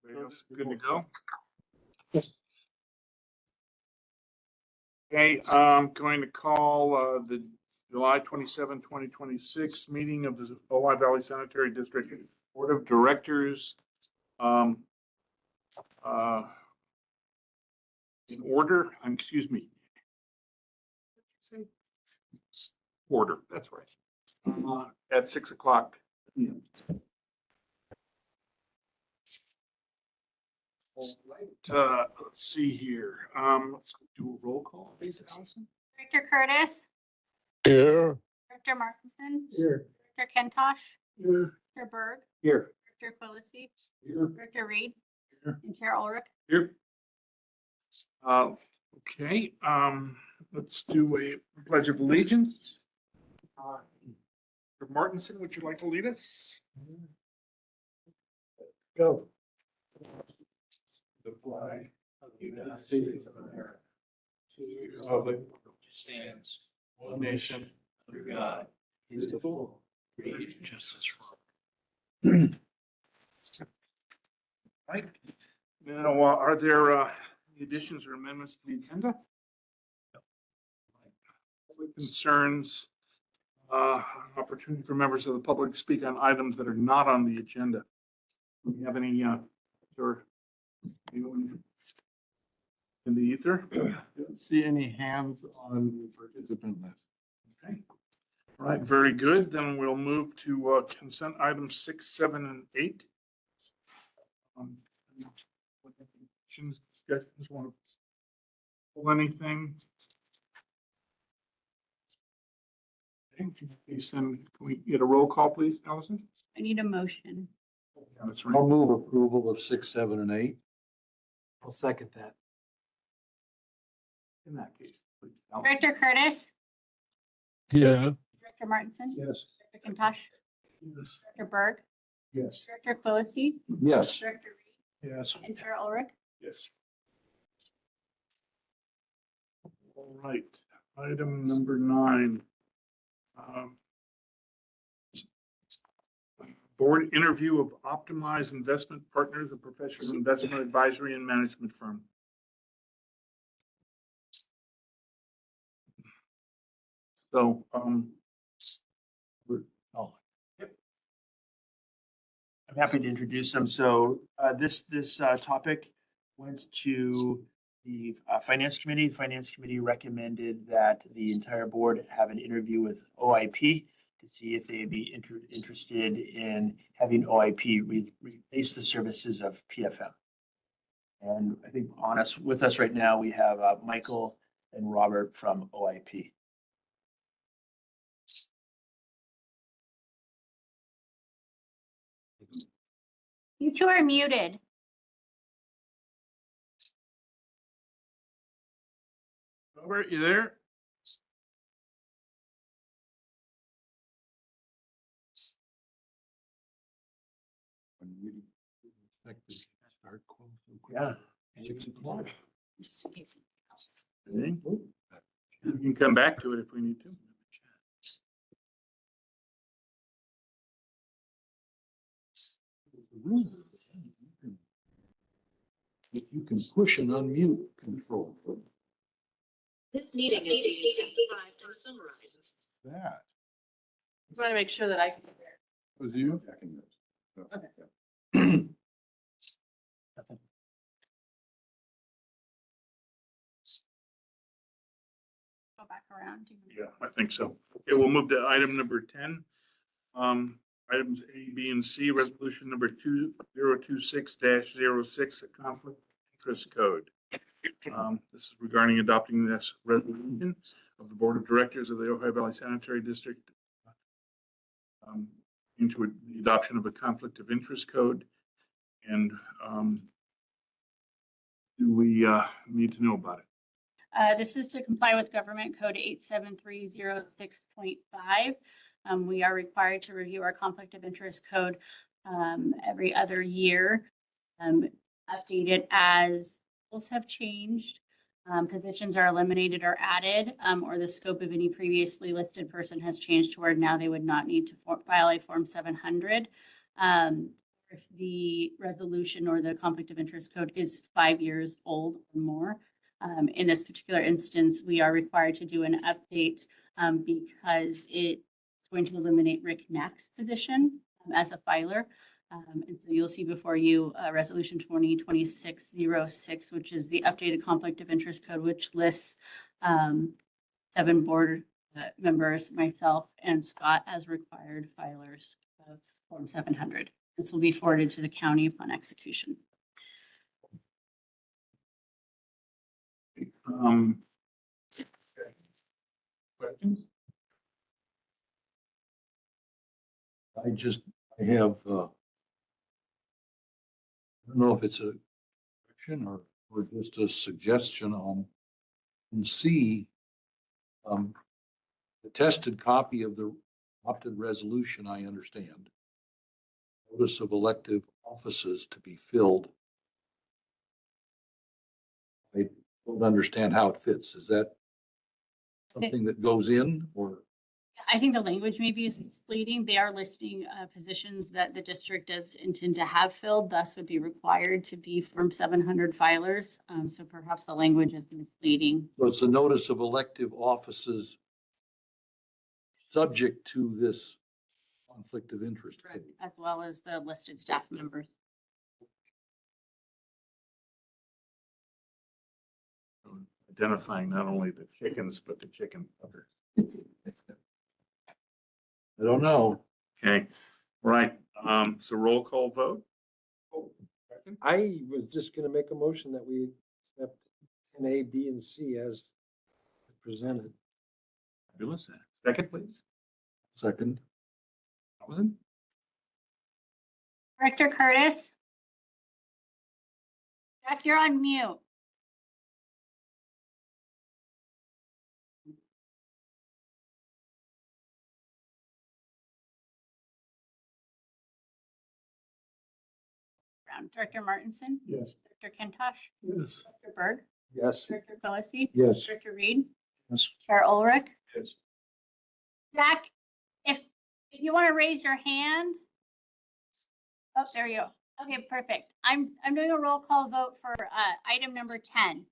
Everybody else good to go? Okay, I'm going to call the July 27, 2026 meeting of the Ojai Valley Sanitary District Board of Directors in order. Excuse me. Order, that's right. At 6 o'clock. All right, let's see here. Let's do a roll call, please, Allison. Director Curtis. Here. Director Martinson. Here. Director Kentosh. Here. Director Berg. Here. Director Quillisi. Here. Director Reed. Here. And Chair Ulrich. Here. Okay, let's do a pledge of allegiance. Dr. Martinson, would you like to lead us? Go. The flag of the United States of America, to the republic which stands one nation under God, indivisible, with liberty and justice for all. Right. Now, are there any additions or amendments to the agenda? Public concerns, opportunity for members of the public to speak on items that are not on the agenda. Do we have any, or anyone in the ether? Don't see any hands on the participant list. Okay. All right, very good. Then we'll move to consent items 6, 7, and 8. Discussions, want to pull anything? Please, then can we get a roll call, please, Allison? I need a motion. Yeah, that's I'll right. move approval of 6, 7, and 8. I'll second that. In that case, please. Allison. Director Curtis. Yeah. Director Martinson. Yes. Director Kentosh. Yes. Director Berg. Yes. Director Quillisi. Yes. Director Reed. Yes. And Chair Ulrich. Yes. All right, item number 9. Board interview of Optimize Investment Partners, a professional investment advisory and management firm. So, I'm happy to introduce them. So this topic went to the Finance Committee. The Finance Committee recommended that the entire board have an interview with OIP to see if they'd be interested in having OIP replace the services of PFM. And I think with us right now, we have Michael and Robert from OIP. You two are muted. Robert, you there? When we expect to start close. Yeah. 6 o'clock. Just in case anything else. We can come back to it if we need to. If you can push an unmute control. This meeting is being transcribed and summarized. That Just want to make sure that I can hear. was you? Go back around. Yeah, I think so. Okay, we'll move to item number 10. Items A, B, and C, resolution number 2026-06, a conflict of interest code. This is regarding adopting this resolution of the Board of Directors of the Ojai Valley Sanitary District into the adoption of a conflict of interest code. And do we need to know about it? This is to comply with Government Code 87306.5. We are required to review our conflict of interest code every other year, update it as rules have changed, positions are eliminated or added, or the scope of any previously listed person has changed to where now they would not need to file a Form 700. if the resolution or the conflict of interest code is 5 years old or more. In this particular instance, we are required to do an update because it's going to eliminate Rick Knack's position as a filer. And so you'll see before you Resolution 2026-06, which is the updated conflict of interest code, which lists 7 board members, myself and Scott as required filers of Form 700. This will be forwarded to the county upon execution. Questions? I have, I don't know if it's a question or just a suggestion on C. The tested copy of the adopted resolution, I understand. Notice of elective offices to be filled. I don't understand how it fits. Is that something that goes in or? I think the language maybe is misleading. They are listing positions that the district does intend to have filled, thus would be required to be Form 700 filers. So perhaps the language is misleading. So it's a notice of elective offices subject to this conflict of interest. Correct. As well as the listed staff members. Identifying not only the chickens, but the chicken fucker. I don't know. Okay, right. So roll call vote. I was just gonna make a motion that we accept 10A, B, and C as presented. Fabulous. Second, please. Second. Allison? Director Curtis? Jack, you're on mute. Director Martinson? Yes. Director Kentosh? Yes. Director Berg? Yes. Director Quillisi? Yes. Director Reed? Yes. Chair Ulrich? Yes. Jack, if you want to raise your hand. Oh, there you go. Okay, perfect. I'm doing a roll call vote for item number 10.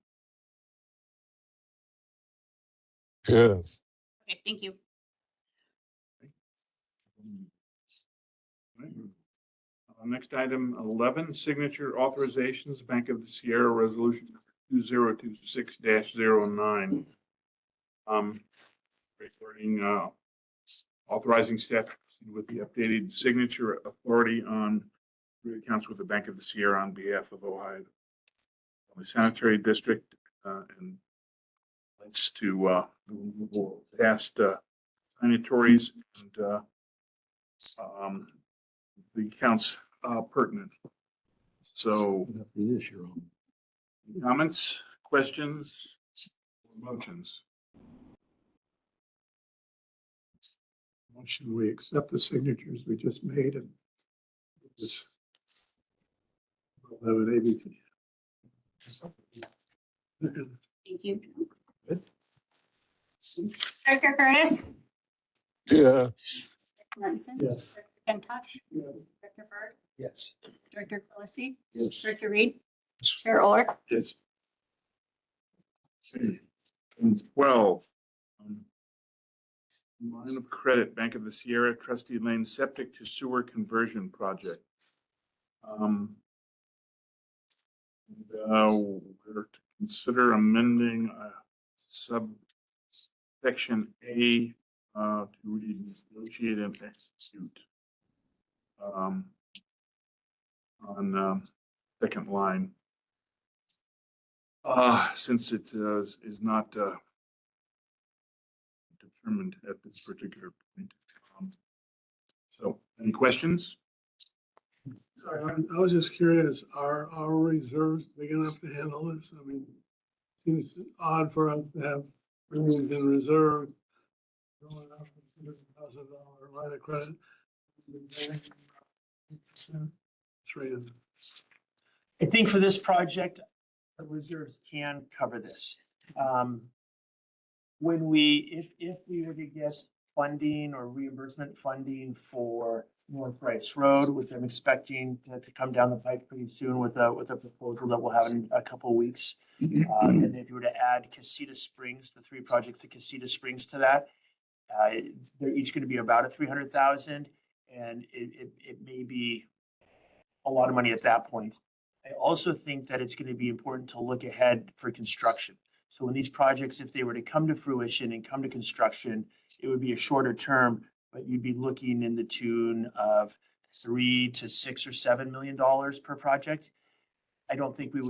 Yes. Okay, thank you. Right. Next item 11, signature authorizations, Bank of the Sierra Resolution 2026-09. Regarding authorizing staff to proceed with the updated signature authority on accounts with the Bank of the Sierra on behalf of Ohio Sanitary District and links to past signatories and the accounts pertinent. So The issue on. comments, questions, motions? Motion, we accept the signatures we just made and this. Have an ABT. Thank you. Good. Director Curtis? Yeah. Director Martinson? Yes. Director Kentosh? Director Berg? Yes. Director Quillisi? Yes. Director Reed? Chair Ulrich? Yes. And 12. Line of credit, Bank of the Sierra Trustee Lane Septic to Sewer Conversion Project. We're to consider amending subsection A to negotiate and execute. On second line. Since it is not determined at this particular point. So any questions? Sorry, I was just curious, are our reserves big enough to handle this? I mean, seems odd for us to have earnings in reserve. Going up $100,000 line of credit. 8%. Trade. I think for this project, the reserves can cover this. When if we were to get funding or reimbursement funding for North Rice Road, which I'm expecting to come down the pike pretty soon with a proposal that we'll have in a couple of weeks. And then if you were to add Casita Springs, the three projects at Casita Springs to that, they're each going to be about a 300,000, and it may be a lot of money at that point. I also think that it's going to be important to look ahead for construction. So when these projects, if they were to come to fruition and come to construction, it would be a shorter term, but you'd be looking in the tune of $3 to $6 or $7 million per project. I don't think we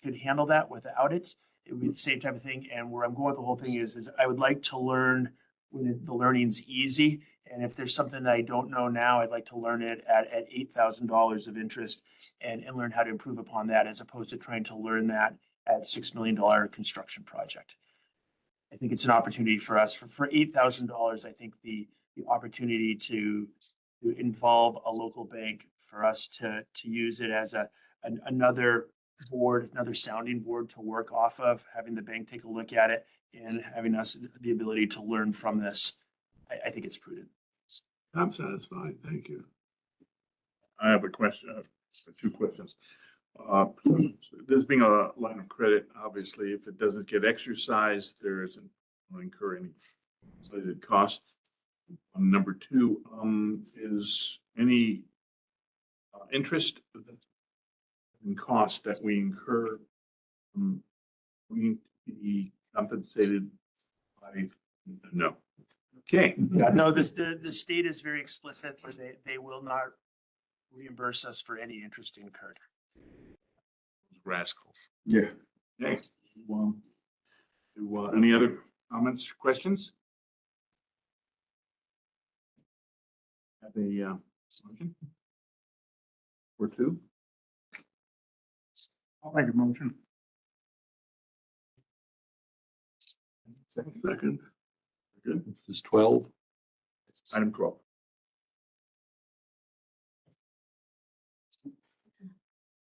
could handle that without it. It would be the same type of thing. And where I'm going with the whole thing is I would like to learn when the learning's easy. And if there's something that I don't know now, I'd like to learn it at $8,000 of interest and learn how to improve upon that, as opposed to trying to learn that at $6 million construction project. I think it's an opportunity for us for $8,000. I think the opportunity to involve a local bank, for us to use it as another board, another sounding board to work off of, having the bank take a look at it and having us the ability to learn from this. I think it's prudent. I'm satisfied. Thank you. I have a question, two questions. This being a line of credit, obviously, if it doesn't get exercised, there isn't going to incur any related cost. Number two, is any interest in cost that we incur going to be compensated by? No. Okay. Yeah, no, the state is very explicit where they will not reimburse us for any interest incurred. Rascals. Yeah. Okay. Any other comments, questions? Have a motion or two? I'll make a motion. Second. Good. This is 12. Item 12.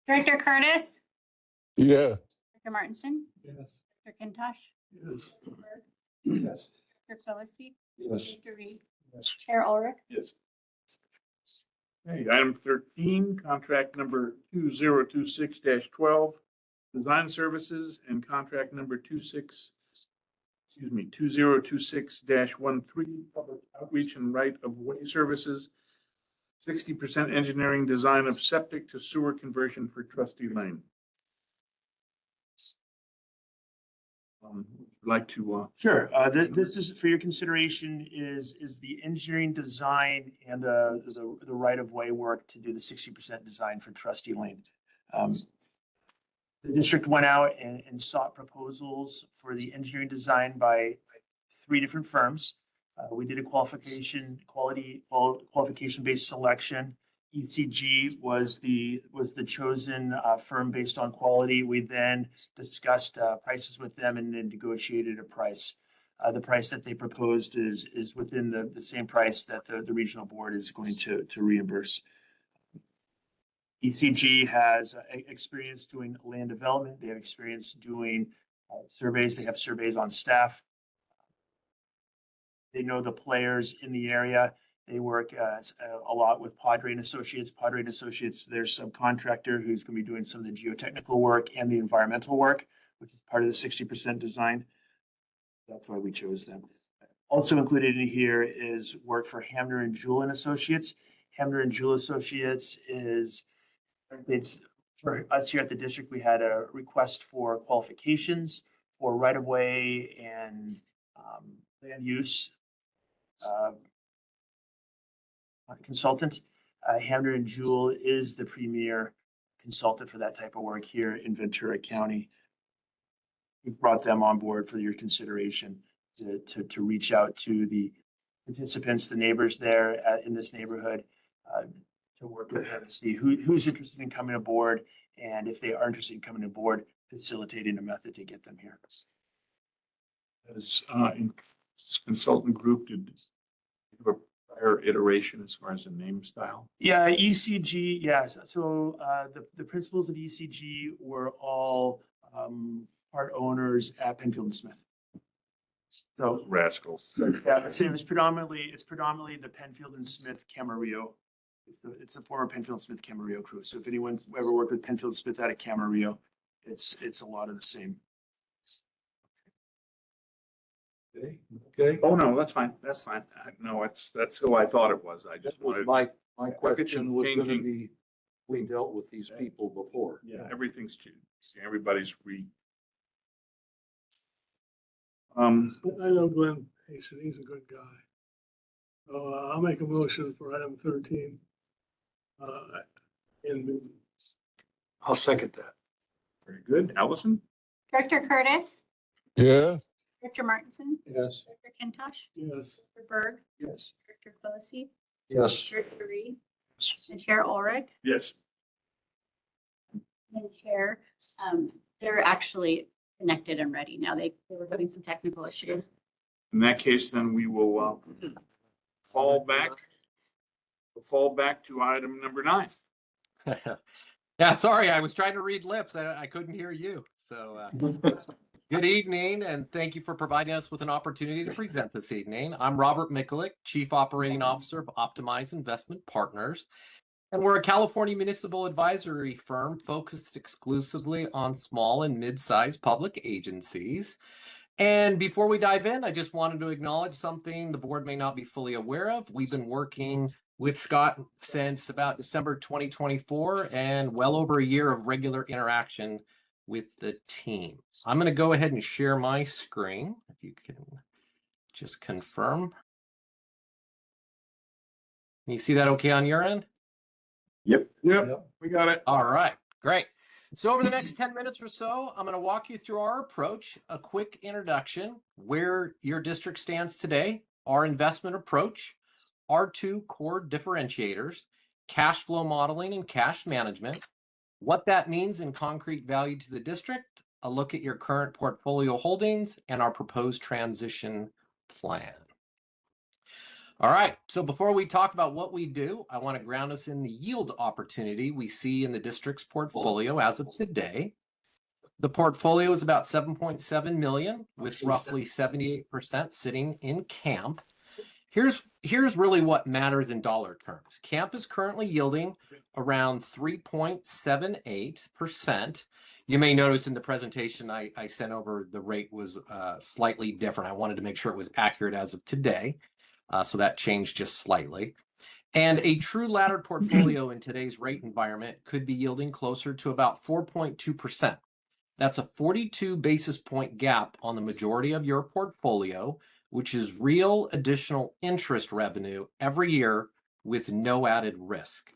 Director Curtis, Yeah. Director Martinson, Yes. Director Kintosh, Yes. Yes. Director Philippe, Yes. Director Reed, Yes. Chair Ulrich. Yes. Okay, item 13, contract number 2026-12, design services, and contract number 2026-13, public outreach and right of way services, 60% engineering design of septic to sewer conversion for Trustee Lane. Would you like to, Sure. This is for your consideration is the engineering design and the right of way work to do the 60% design for Trustee Lane. The district went out and sought proposals for the engineering design by 3 different firms. We did a qualification-based selection. ECG was the chosen firm based on quality. We then discussed prices with them and then negotiated a price. The price that they proposed is within the same price that the regional board is going to reimburse. ECG has experience doing land development. They have experience doing surveys. They have surveys on staff. They know the players in the area. They work a lot with Padre and Associates. Padre and Associates, their subcontractor who's going to be doing some of the geotechnical work and the environmental work, which is part of the 60% design. That's why we chose them. Also included in here is work for Hamner and Jewell and Associates. Hamner and Jewell Associates it's for us here at the district. We had a request for qualifications for right of way and land use consultant. Hamner and Jewell is the premier consultant for that type of work here in Ventura County. We've brought them on board for your consideration to reach out to the participants, the neighbors there in this neighborhood, to work with them to see who's interested in coming aboard, and if they are interested in coming aboard, facilitating a method to get them here. as consultant group, did you have a prior iteration as far as the name style? Yeah, ECG, yes. So the principals of ECG were all part owners at Penfield and Smith. So Rascals. yeah, it's predominantly the Penfield and Smith Camarillo It's the former Penfield Smith Camarillo crew. So if anyone ever worked with Penfield Smith out of Camarillo, it's a lot of the same. Okay, okay. Oh, no, that's fine. That's fine. No, that's who I thought it was. I just wanted, My question was gonna changing. be, we dealt with these people before. yeah, everything's changed. Everybody's I know Glenn Hasten, he's a good guy. So I'll make a motion for item 13. In I'll second that. very good. Allison? Director Curtis, Yes. Director Martinson, Yes. Director Kintosh, yes, Director Berg, Yes. Director Quillisi, Yes. Director Reed, and Chair Ulrich. Yes. And Chair, they're actually connected and ready now. They were having some technical issues. In that case, then we will fall back to item number 9. Yeah, sorry, I was trying to read lips. I couldn't hear you. So good evening, and thank you for providing us with an opportunity to present this evening. I'm Robert Mikulik, Chief Operating Officer of Optimize Investment Partners, and we're a California municipal advisory firm focused exclusively on small and mid-sized public agencies. And before we dive in, I just wanted to acknowledge something the board may not be fully aware of. We've been working with Scott since about December 2024 and well over a year of regular interaction with the team. I'm going to go ahead and share my screen. If you can just confirm. Can you see that okay on your end? Yep. Yep. We got it. All right, great. So over the next 10 minutes or so, I'm going to walk you through our approach, a quick introduction, where your district stands today, our investment approach, our 2 core differentiators, cash flow modeling and cash management, what that means in concrete value to the district, a look at your current portfolio holdings, and our proposed transition plan. All right, so before we talk about what we do, I want to ground us in the yield opportunity we see in the district's portfolio as of today. The portfolio is about 7.7 million, with roughly 78% sitting in camp. Here's really what matters in dollar terms. Camp is currently yielding around 3.78%. You may notice in the presentation I sent over, the rate was slightly different. I wanted to make sure it was accurate as of today. So that changed just slightly. And a true laddered portfolio in today's rate environment could be yielding closer to about 4.2%. That's a 42 basis point gap on the majority of your portfolio, which is real additional interest revenue every year with no added risk.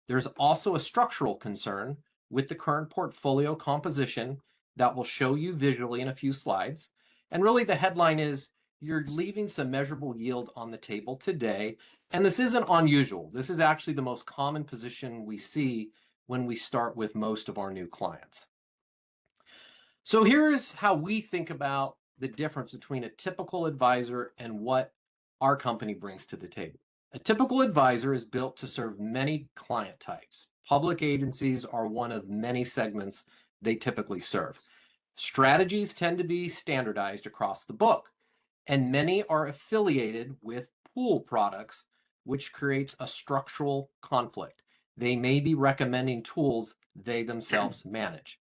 There's also a structural concern with the current portfolio composition that we'll show you visually in a few slides. And really the headline is, you're leaving some measurable yield on the table today. And this isn't unusual. This is actually the most common position we see when we start with most of our new clients. So here's how we think about the difference between a typical advisor and what our company brings to the table. A typical advisor is built to serve many client types. Public agencies are one of many segments they typically serve. Strategies tend to be standardized across the book, and many are affiliated with pool products, which creates a structural conflict. They may be recommending tools they themselves manage.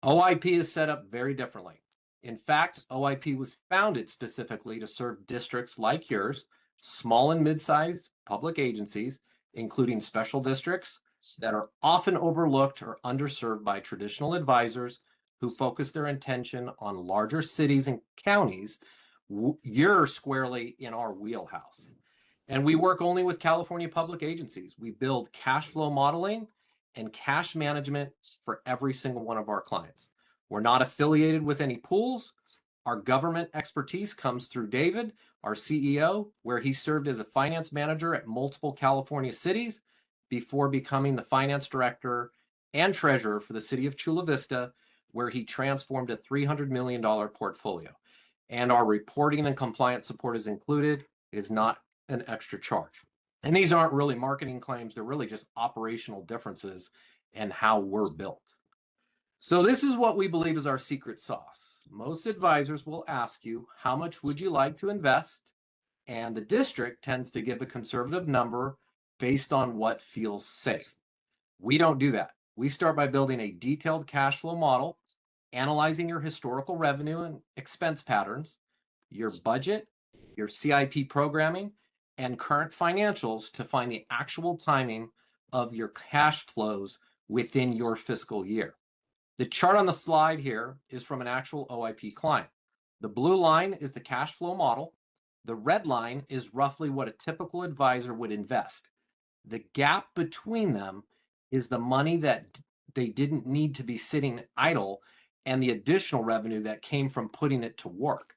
OIP is set up very differently. In fact, OIP was founded specifically to serve districts like yours, small and mid-sized public agencies, including special districts that are often overlooked or underserved by traditional advisors who focus their attention on larger cities and counties. You're squarely in our wheelhouse. And we work only with California public agencies. We build cash flow modeling and cash management for every single one of our clients. We're not affiliated with any pools. Our government expertise comes through David, our CEO, where he served as a finance manager at multiple California cities before becoming the finance director and treasurer for the city of Chula Vista, where he transformed a $300 million portfolio. And our reporting and compliance support is included. It is not an extra charge. And these aren't really marketing claims. They're really just operational differences in how we're built. So this is what we believe is our secret sauce. Most advisors will ask you, how much would you like to invest? And the district tends to give a conservative number based on what feels safe. We don't do that. We start by building a detailed cash flow model, analyzing your historical revenue and expense patterns, your budget, your CIP programming, and current financials to find the actual timing of your cash flows within your fiscal year. The chart on the slide here is from an actual OIP client. The blue line is the cash flow model. The red line is roughly what a typical advisor would invest. The gap between them is the money that they didn't need to be sitting idle and the additional revenue that came from putting it to work.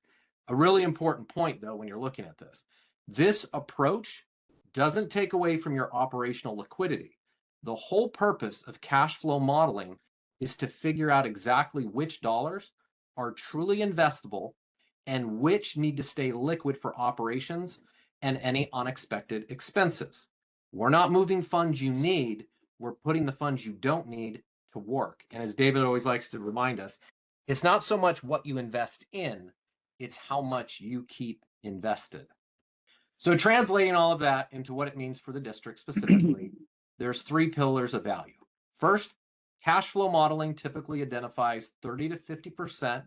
A really important point, though, when you're looking at this, this approach doesn't take away from your operational liquidity. The whole purpose of cash flow modeling is to figure out exactly which dollars are truly investable and which need to stay liquid for operations and any unexpected expenses. We're not moving funds you need, we're putting the funds you don't need to work. And as David always likes to remind us, it's not so much what you invest in, it's how much you keep invested. So translating all of that into what it means for the district specifically, there's 3 pillars of value. First, cash flow modeling typically identifies 30 to 50%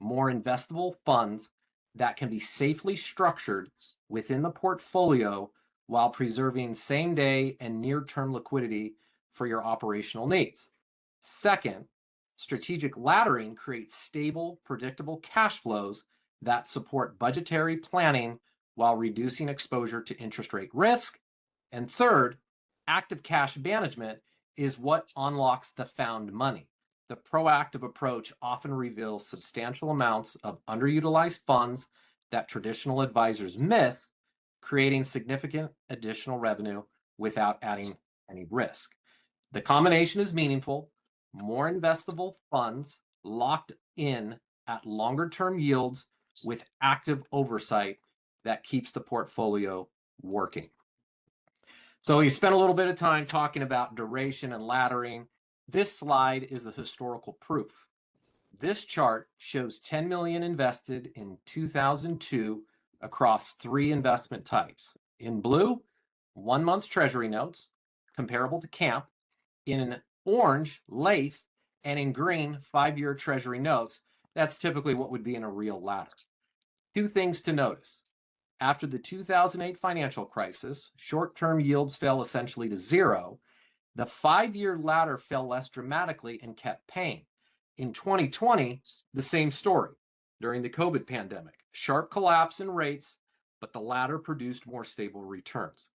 more investable funds that can be safely structured within the portfolio while preserving same-day and near-term liquidity for your operational needs. Second, strategic laddering creates stable, predictable cash flows that support budgetary planning while reducing exposure to interest rate risk. And third, active cash management is what unlocks the found money. The proactive approach often reveals substantial amounts of underutilized funds that traditional advisors miss, creating significant additional revenue without adding any risk. The combination is meaningful, more investable funds locked in at longer term yields with active oversight that keeps the portfolio working. So we spent a little bit of time talking about duration and laddering. This slide is the historical proof. This chart shows 10 million invested in 2002 across 3 investment types. In blue, 1-month treasury notes, comparable to CAMP. In orange, LAIF, and in green, 5-year treasury notes. That's typically what would be in a real ladder. 2 things to notice. After the 2008 financial crisis, short-term yields fell essentially to 0. The 5-year ladder fell less dramatically and kept paying. In 2020, the same story. During the COVID pandemic, sharp collapse in rates, but the ladder produced more stable returns.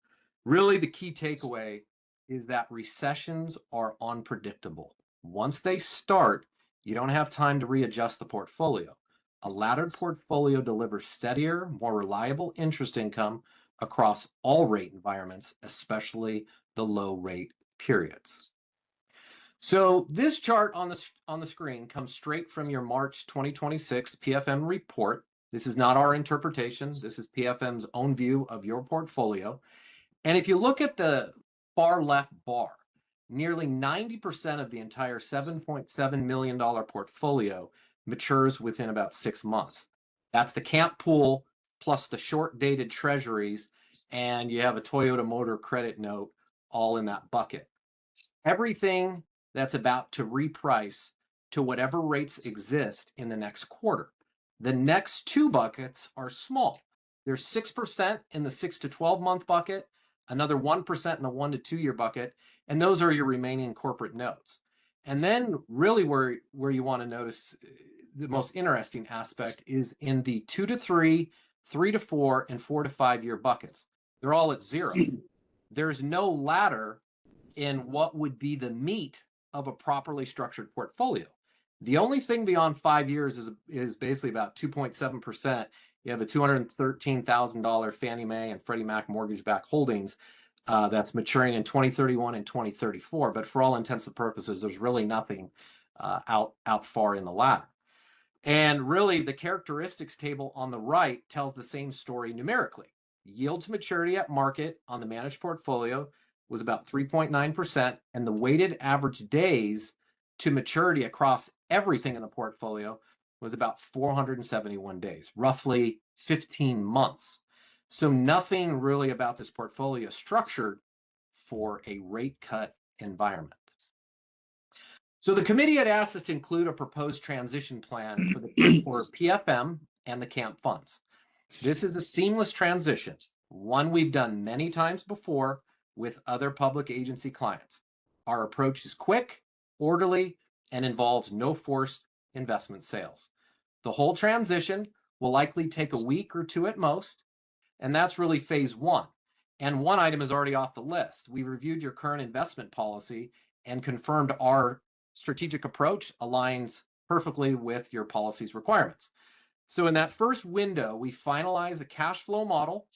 Really, the key takeaway is that recessions are unpredictable. Once they start, you don't have time to readjust the portfolio. A laddered portfolio delivers steadier, more reliable interest income across all rate environments, especially the low rate periods. So this chart on the screen comes straight from your March 2026 PFM report. This is not our interpretation. This is PFM's own view of your portfolio. And if you look at the far left bar, nearly 90% of the entire $7.7 million portfolio matures within about 6 months. That's the CAMP pool plus the short dated treasuries, and you have a Toyota Motor credit note all in that bucket. Everything that's about to reprice to whatever rates exist in the next quarter. The next 2 buckets are small. There's 6% in the 6 to 12 month bucket, another 1% in the 1 to 2 year bucket, and those are your remaining corporate notes. And then really where you want to notice the most interesting aspect is in the 2 to 3, 3 to 4, and 4 to 5 year buckets. They're all at 0. There's no ladder in what would be the meat of a properly structured portfolio. The only thing beyond 5 years is basically about 2.7%. You have a $213,000 Fannie Mae and Freddie Mac mortgage-backed holdings that's maturing in 2031 and 2034. But for all intents and purposes, there's really nothing out far in the ladder. And really, the characteristics table on the right tells the same story numerically. Yield to maturity at market on the managed portfolio was about 3.9%, and the weighted average days to maturity across everything in the portfolio was about 471 days, roughly 15 months. So nothing really about this portfolio structured for a rate cut environment. So the committee had asked us to include a proposed transition plan for PFM and the CAMP funds. This is a seamless transition, one we've done many times before with other public agency clients. Our approach is quick, orderly, and involves no forced investment sales. The whole transition will likely take a week or two at most, and that's really phase one. And one item is already off the list. We reviewed your current investment policy and confirmed our strategic approach aligns perfectly with your policy's requirements. So in that first window, we finalize a cash flow model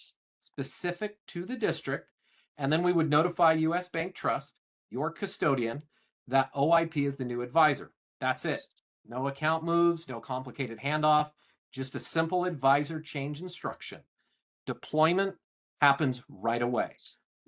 specific to the district, and then we would notify US Bank Trust, your custodian, that OIP is the new advisor. That's it. No account moves, no complicated handoff, just a simple advisor change instruction. Deployment happens right away.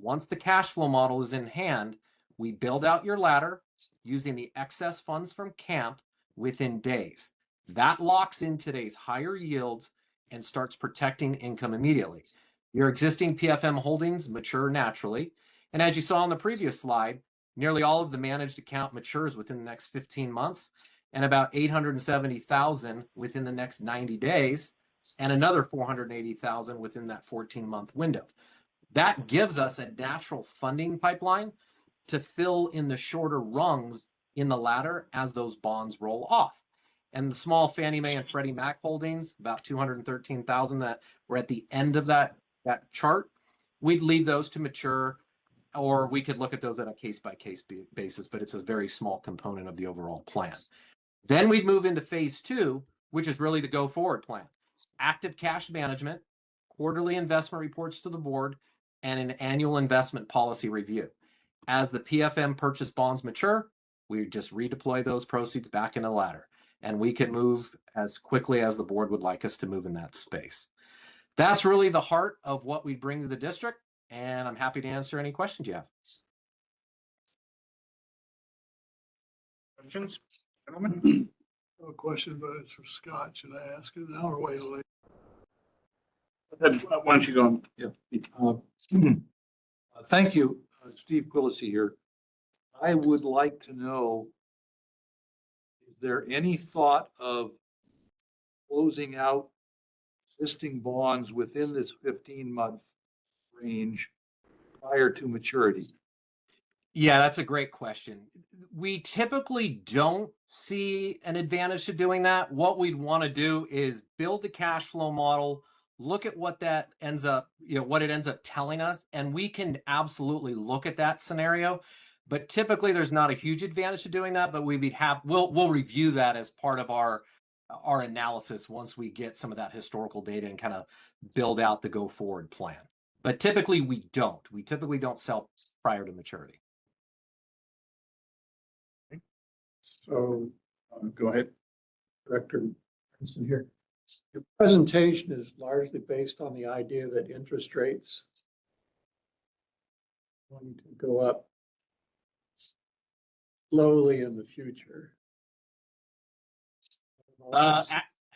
Once the cash flow model is in hand, we build out your ladder using the excess funds from CAMP within days. That locks in today's higher yields and starts protecting income immediately. Your existing PFM holdings mature naturally. And as you saw on the previous slide, nearly all of the managed account matures within the next 15 months and about 870,000 within the next 90 days and another 480,000 within that 14-month window. That gives us a natural funding pipeline to fill in the shorter rungs in the ladder as those bonds roll off. And the small Fannie Mae and Freddie Mac holdings, about 213,000 that were at the end of that chart, we'd leave those to mature, or we could look at those on a case-by-case basis, but it's a very small component of the overall plan. Then we'd move into phase two, which is really the go-forward plan. Active cash management, quarterly investment reports to the board, and an annual investment policy review. As the PFM purchase bonds mature, we just redeploy those proceeds back in the ladder, and we can move as quickly as the board would like us to move in that space. That's really the heart of what we bring to the district, and I'm happy to answer any questions you have. Questions, gentlemen? No question, but it's for Scott. Should I ask it now or wait till later? Why don't you go on? Yeah. Thank you, Steve Quillisi here. I would like to know, is there any thought of closing out existing bonds within this 15-month range prior to maturity? Yeah, that's a great question. We typically don't see an advantage to doing that. What we'd want to do is build the cash flow model, look at what that ends up, what it ends up telling us, and we can absolutely look at that scenario. But typically there's not a huge advantage to doing that, but we'll review that as part of our analysis once we get some of that historical data and kind of build out the go forward plan. But typically we don't. We typically don't sell prior to maturity. So, Go ahead. Director Princeton here. Your presentation is largely based on the idea that interest rates are going to go up slowly in the future.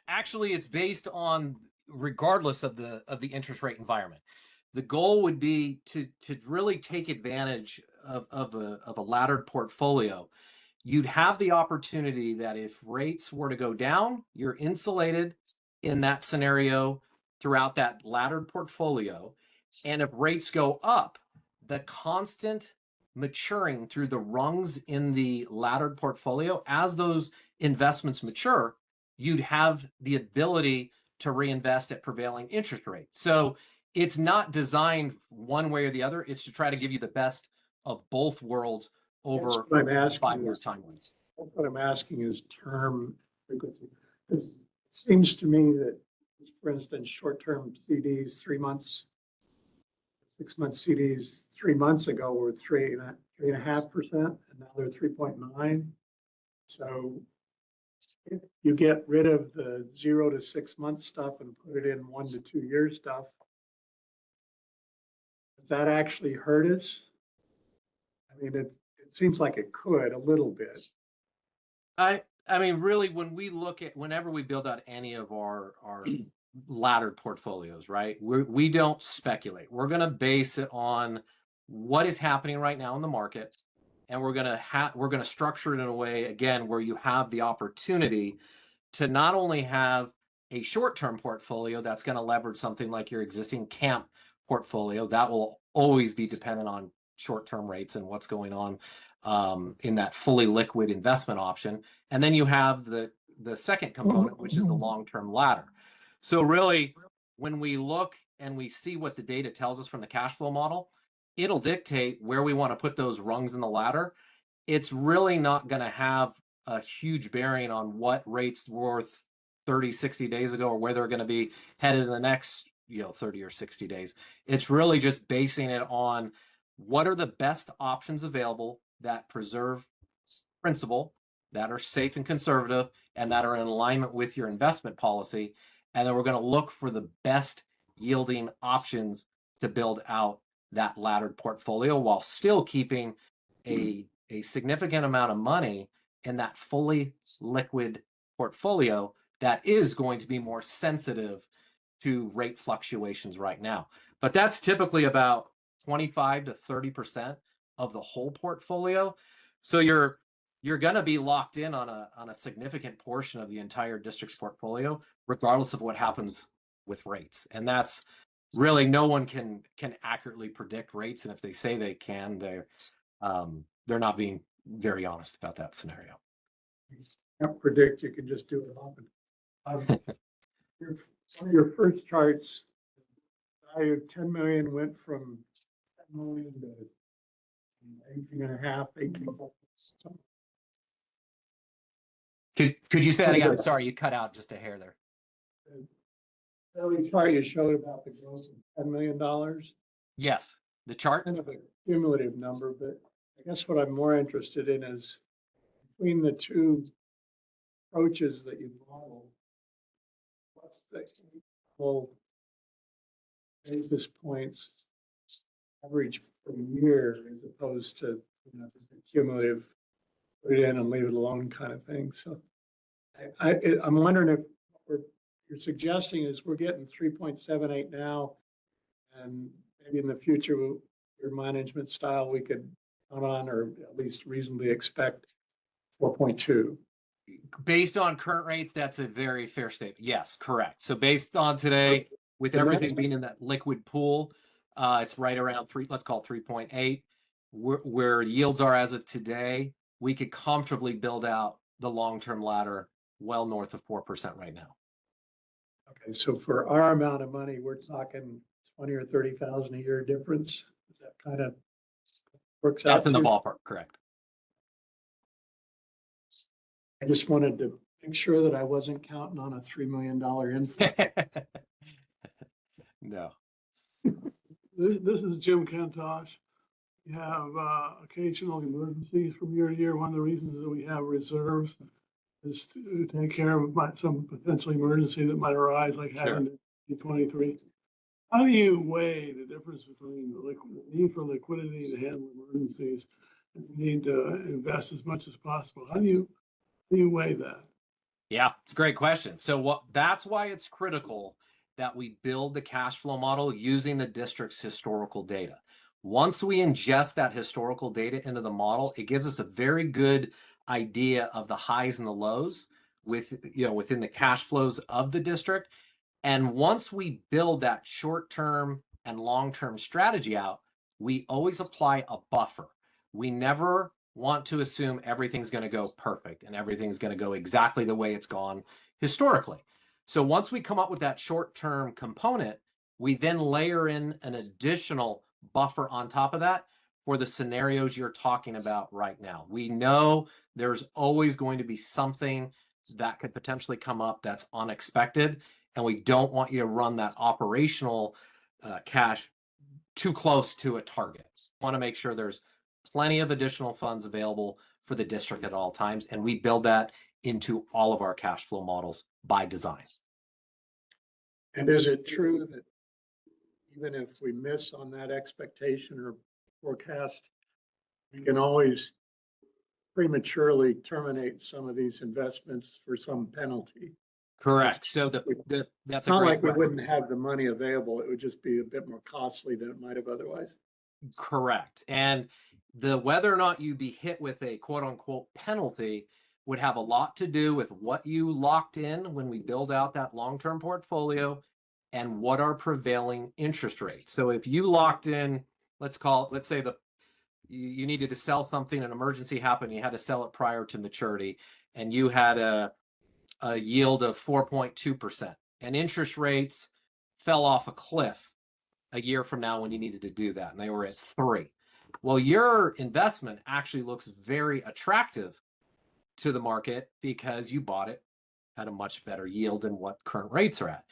Actually, it's based on regardless of the interest rate environment. The goal would be to really take advantage of a laddered portfolio. You'd have the opportunity that if rates were to go down, you're insulated in that scenario throughout that laddered portfolio. And if rates go up, the constant maturing through the rungs in the laddered portfolio, as those investments mature, you'd have the ability to reinvest at prevailing interest rates. So it's not designed one way or the other. It's to try to give you the best of both worlds over That's what I'm asking. 5-year timelines. What I'm asking is term frequency. Because it seems to me that, for instance, short-term CDs, 3 months, 6-month CDs 3 months ago were 3.5%, and now they're 3.9. So if you get rid of the 0 to 6 month stuff and put it in 1 to 2 year stuff, does that actually hurt us? I mean, it seems like it could a little bit. I mean, really, whenever we build out any of our laddered portfolios, right? We don't speculate. We're going to base it on what is happening right now in the market, and we're going to structure it in a way, again, where you have the opportunity to not only have a short-term portfolio that's going to leverage something like your existing camp portfolio that will always be dependent on short-term rates and what's going on in that fully liquid investment option. And then you have the second component, which is the long-term ladder. So really, when we look and we see what the data tells us from the cash flow model, it'll dictate where we want to put those rungs in the ladder. It's really not going to have a huge bearing on what rates worth 30, 60 days ago or where they're going to be headed in the next 30 or 60 days. It's really just basing it on what are the best options available that preserve principal, that are safe and conservative, and that are in alignment with your investment policy. And then we're going to look for the best yielding options to build out that laddered portfolio while still keeping a significant amount of money in that fully liquid portfolio that is going to be more sensitive to rate fluctuations right now. But that's typically about 25 to 30% of the whole portfolio. So you're going to be locked in on a significant portion of the entire district's portfolio, regardless of what happens with rates. And that's really, no one can accurately predict rates. And if they say they can, they're not being very honest about that scenario. Can't predict, you can just do it often. One of your first charts, value of 10 million went from 10 million to 18 and a half, 18. Could you say that again? Sorry, you cut out just a hair there. Early chart you showed about the growth of $10 million. Yes, the chart. Kind of a cumulative number, but I guess what I'm more interested in is between the two approaches that you model, what's the whole basis points average per year as opposed to just a cumulative put it in and leave it alone kind of thing. So I'm wondering if what you're suggesting is we're getting 3.78 now, and maybe in the future, your management style, we could count on or at least reasonably expect 4.2. Based on current rates, that's a very fair statement. Yes, correct. So based on today, with everything being in that liquid pool, it's right around let's call it 3.8. Where yields are as of today, we could comfortably build out the long-term ladder well north of 4% right now. Okay, so for our amount of money, we're talking 20 or 30,000 a year difference. Is that kind of works out? That's in the ballpark, correct. I just wanted to make sure that I wasn't counting on a $3 million inflow. No. This is Jim Kentosh. We have occasional emergencies from year to year. One of the reasons that we have reserves is to take care of some potential emergency that might arise, like having in 23. How do you weigh the difference between the need for liquidity to handle emergencies and the need to invest as much as possible? How do you weigh that? Yeah, it's a great question. So that's why it's critical that we build the cash flow model using the district's historical data. Once we ingest that historical data into the model, it gives us a very good idea of the highs and the lows within the cash flows of the district. And once we build that short-term and long-term strategy out, we always apply a buffer. We never want to assume everything's going to go perfect and everything's going to go exactly the way it's gone historically. So once we come up with that short-term component, we then layer in an additional buffer on top of that for the scenarios you're talking about right now. We know there's always going to be something that could potentially come up that's unexpected, and we don't want you to run that operational cash too close to a target. We want to make sure there's plenty of additional funds available for the district at all times, and we build that into all of our cash flow models by design. And is it true that even if we miss on that expectation or forecast, we can always prematurely terminate some of these investments for some penalty? Correct. So that's it's not like we wouldn't have the money available. It would just be a bit more costly than it might have otherwise. Correct. And the whether or not you be hit with a quote unquote penalty would have a lot to do with what you locked in when we build out that long-term portfolio and what are prevailing interest rates. So if you locked in, let's say you needed to sell something, an emergency happened, you had to sell it prior to maturity, and you had a yield of 4.2%, and interest rates fell off a cliff a year from now when you needed to do that, and they were at 3. Well, your investment actually looks very attractive to the market because you bought it at a much better yield than what current rates are at.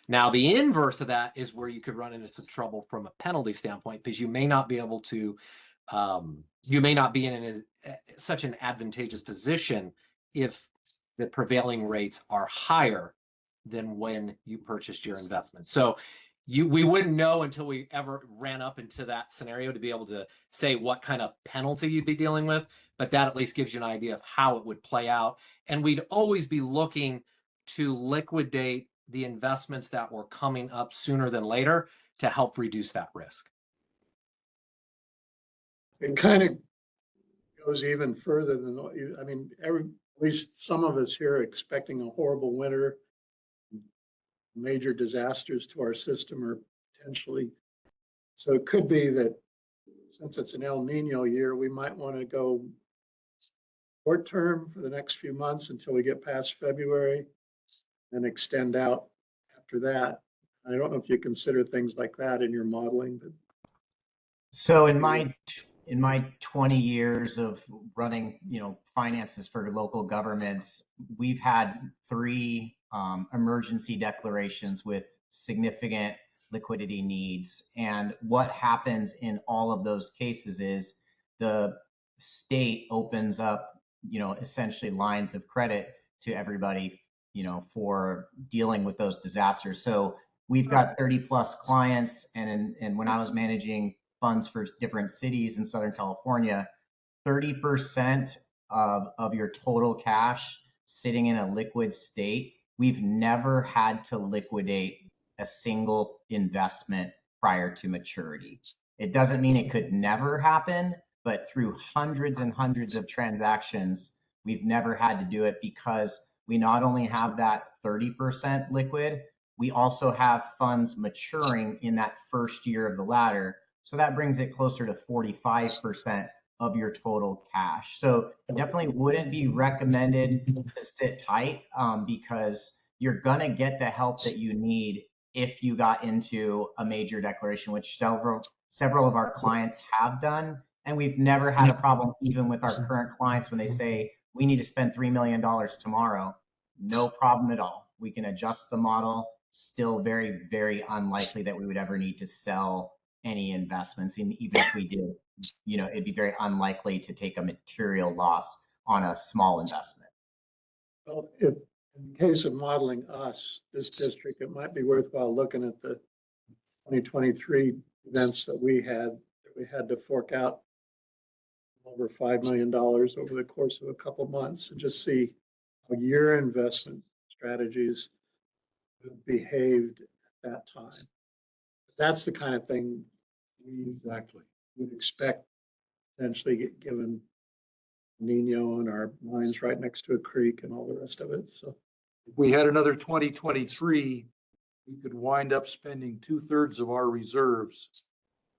Now, the inverse of that is where you could run into some trouble from a penalty standpoint, because you may not be able to, you may not be in such an advantageous position if the prevailing rates are higher than when you purchased your investment. So we wouldn't know until we ever ran up into that scenario to be able to say what kind of penalty you'd be dealing with, but that at least gives you an idea of how it would play out. And we'd always be looking to liquidate the investments that were coming up sooner than later to help reduce that risk. It kind of goes even further than, I mean, at least some of us here are expecting a horrible winter. Major disasters to our system are potentially. So it could be that since it's an El Nino year, we might want to go short term for the next few months until we get past February and extend out after that. I don't know if you consider things like that in your modeling, but. So in my 20 years of running, finances for local governments, we've had 3 emergency declarations with significant liquidity needs. And what happens in all of those cases is the state opens up, essentially lines of credit to everybody, for dealing with those disasters. So we've got 30 plus clients. And when I was managing funds for different cities in Southern California, 30% of your total cash sitting in a liquid state. We've never had to liquidate a single investment prior to maturity. It doesn't mean it could never happen, but through hundreds and hundreds of transactions, we've never had to do it because we not only have that 30% liquid, we also have funds maturing in that first year of the ladder. So that brings it closer to 45% of your total cash. So definitely wouldn't be recommended to sit tight because you're gonna get the help that you need if you got into a major declaration, which several of our clients have done. And we've never had a problem even with our current clients when they say, we need to spend $3 million tomorrow. No problem at all. We can adjust the model. Still very, very unlikely that we would ever need to sell any investments. And even if we did, it'd be very unlikely to take a material loss on a small investment. Well, if in the case of modeling this district, it might be worthwhile looking at the 2023 events that we had to fork out over $5 million over the course of a couple of months and just see how your investment strategies behaved at that time. That's the kind of thing we would expect potentially given Nino and our mines right next to a creek and all the rest of it. So if we had another 2023, we could wind up spending 2/3 of our reserves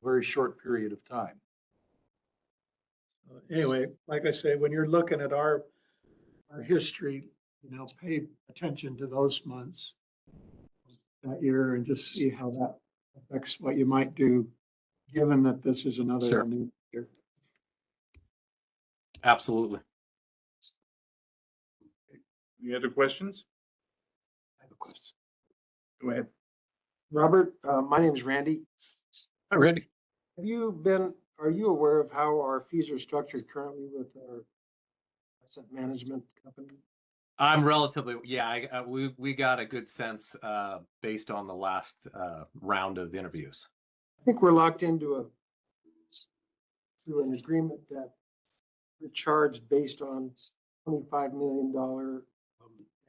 in a very short period of time. Anyway, like I say, when you're looking at our history, pay attention to those months that year and just see how that affects what you might do, given that this is another new year. Absolutely. Any other questions? I have a question. Go ahead. Robert, my name is Randy. Hi, Randy. Are you aware of how our fees are structured currently with our asset management company? I'm relatively, we got a good sense based on the last round of interviews. I think we're locked into an agreement that we're charged based on $25 million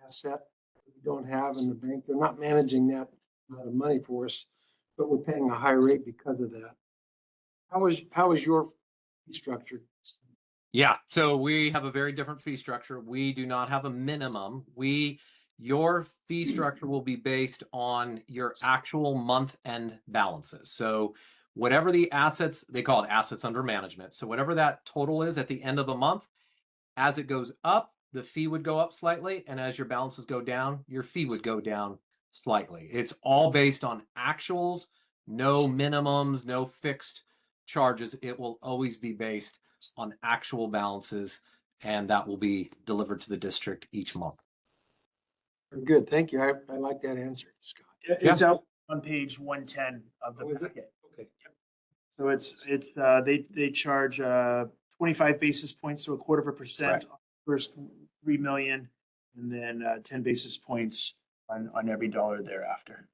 asset that we don't have in the bank. They're not managing that amount of money for us, but we're paying a high rate because of that. How is your fee structure? Yeah, so we have a very different fee structure. We do not have a minimum. Your fee structure will be based on your actual month-end balances. So whatever the assets, they call it assets under management. So whatever that total is at the end of a month, as it goes up, the fee would go up slightly, and as your balances go down, your fee would go down slightly. It's all based on actuals, no minimums, no fixed charges. It will always be based on actual balances, and that will be delivered to the district each month. Good, thank you. I like that answer, Scott. It's out on page 110 of the Oh, is it? packet. Okay. So they charge 25 basis points to 1/4% Right. on the first 3 million, and then 10 basis points on every dollar thereafter.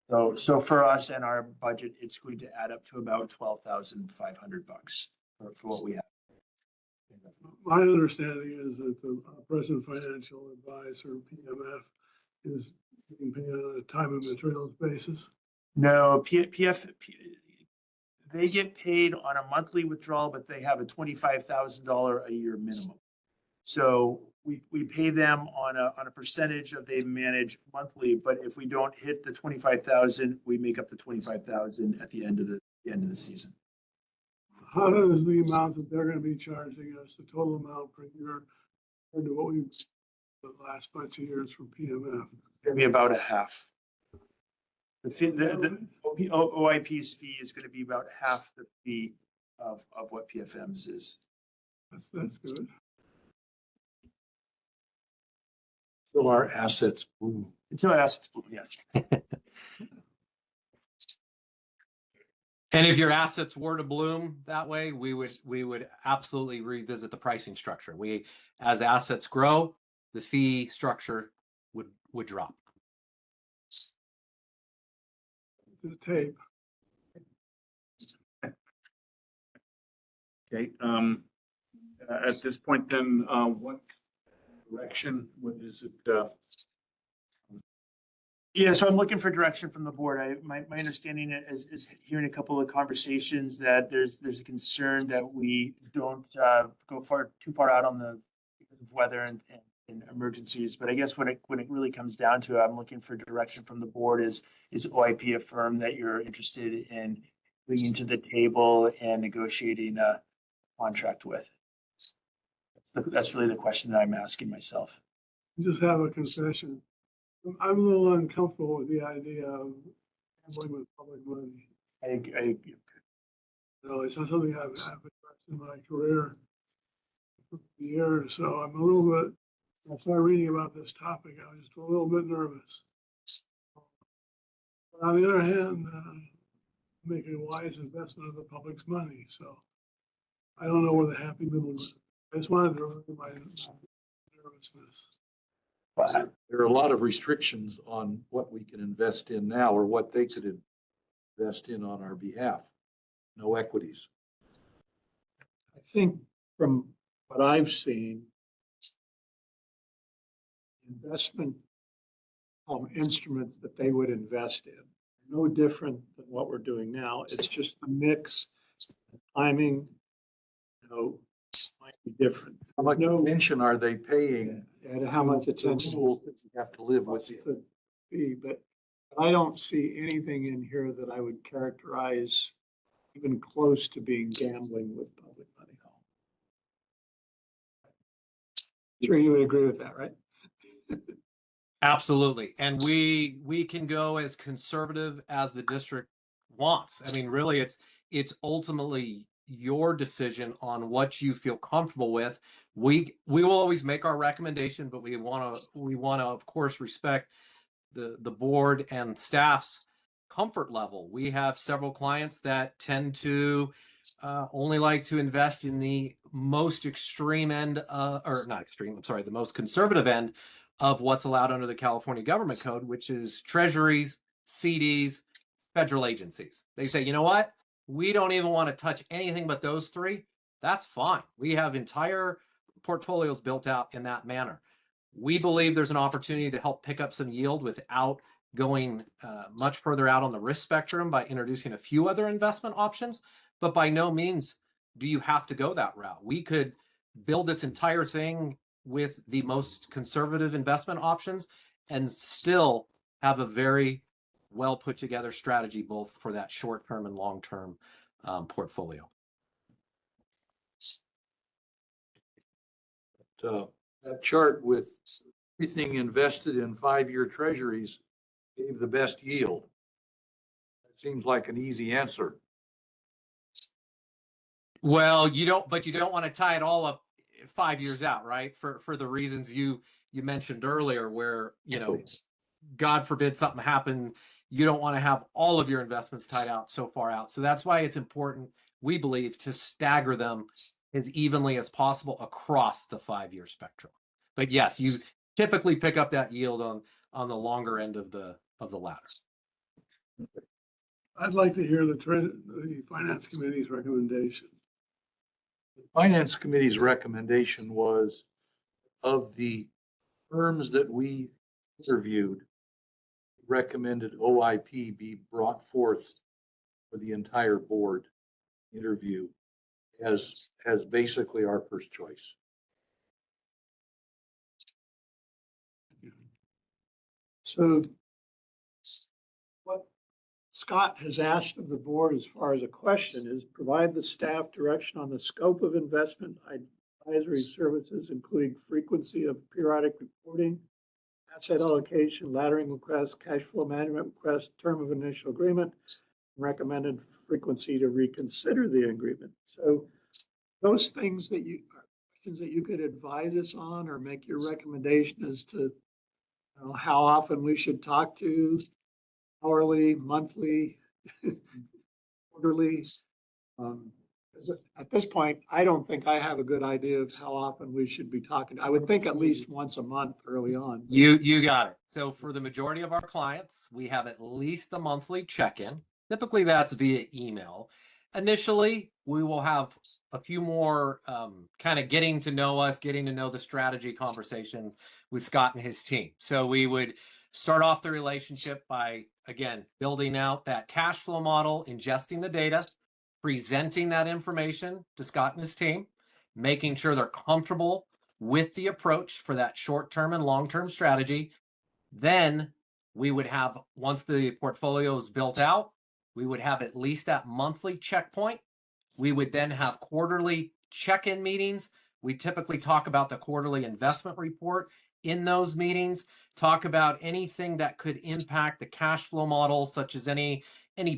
So for us and our budget, it's going to add up to about $12,500 for what we have. My understanding is that the present financial advisor, PMF, is being paid on a time and materials basis. No, they get paid on a monthly withdrawal, but they have a $25,000 a year minimum. So we pay them on a percentage of they manage monthly, but if we don't hit the 25,000, we make up the 25,000 at the end of the season. How does the amount that they're gonna be charging us, the total amount per year, compared to what we've the last bunch of years from PMF? It's gonna be about a half. The OIP's fee is gonna be about half the fee of what PFM's is. That's good. So our assets boom. Until assets boom, yes. And if your assets were to bloom that way, we would absolutely revisit the pricing structure. As assets grow, the fee structure would drop. The tape. Okay, at this point then, what direction, what is it? Yeah, so I'm looking for direction from the board. My understanding is hearing a couple of conversations that there's a concern that we don't go too far out on the because of weather and emergencies. But I guess when it really comes down to it, I'm looking for direction from the board. Is OIP a firm that you're interested in bringing to the table and negotiating a contract with? That's really the question that I'm asking myself. Just have a confession. I'm a little uncomfortable with the idea of gambling with public money. No, it's not something I've addressed in my career for years, so I'm a little bit, when I started reading about this topic, I was just a little bit nervous. But on the other hand, make a wise investment of the public's money, so I don't know where the happy middle is. I just wanted to remove my nervousness. There are a lot of restrictions on what we can invest in now or what they could invest in on our behalf. No equities. I think from what I've seen, investment instruments that they would invest in, no different than what we're doing now. It's just the mix, the timing, might be different. How much attention are they paying? And how much attention Rules that you have to live with. the fee, but I don't see anything in here that I would characterize even close to being gambling with public money. Sure, you would agree with that, right? Absolutely. And we can go as conservative as the district wants. I mean, really, it's ultimately your decision on what you feel comfortable with. We will always make our recommendation, but we want to of course respect the board and staff's comfort level. We have several clients that tend to only like to invest in the most extreme end, or not extreme, I'm sorry, the most conservative end of what's allowed under the California Government Code, which is treasuries, CDs, federal agencies. They say, you know what? We don't even want to touch anything but those three. That's fine. We have entire portfolios built out in that manner. We believe there's an opportunity to help pick up some yield without going much further out on the risk spectrum by introducing a few other investment options. but by no means do you have to go that route. We could build this entire thing with the most conservative investment options and still have a very well put together strategy, both for that short term and long term portfolio. That chart with everything invested in 5-year treasuries gave the best yield. That seems like an easy answer. Well, you don't want to tie it all up 5 years out, right? For the reasons you mentioned earlier, where, you know, God forbid something happened, you don't want to have all of your investments tied out so far out. So that's why it's important, we believe, to stagger them as evenly as possible across the 5-year spectrum. But yes, you typically pick up that yield on the longer end of the ladder. I'd like to hear the finance committee's recommendation. The Finance Committee's recommendation was, of the firms that we interviewed, recommended OIP be brought forth for the entire board interview as basically our first choice. So what Scott has asked of the board as far as a question is provide the staff direction on the scope of investment advisory services, including frequency of periodic reporting, asset allocation, laddering requests, cash flow management requests, term of initial agreement, recommended frequency to reconsider the agreement. So those things that questions that you could advise us on or make your recommendation as to how often we should talk to, hourly, monthly, quarterly. At this point, I don't think I have a good idea of how often we should be talking. I would think at least once a month early on. You got it. So for the majority of our clients, we have at least a monthly check-in. Typically that's via email. Initially, we will have a few more kind of getting to know us, getting to know the strategy conversations with Scott and his team. So we would start off the relationship by, again, building out that cash flow model, ingesting the data, presenting that information to Scott and his team, making sure they're comfortable with the approach for that short-term and long-term strategy. Then we would have, once the portfolio is built out, we would have at least that monthly checkpoint. We would then have quarterly check-in meetings. We typically talk about the quarterly investment report in those meetings, talk about anything that could impact the cash flow model, such as any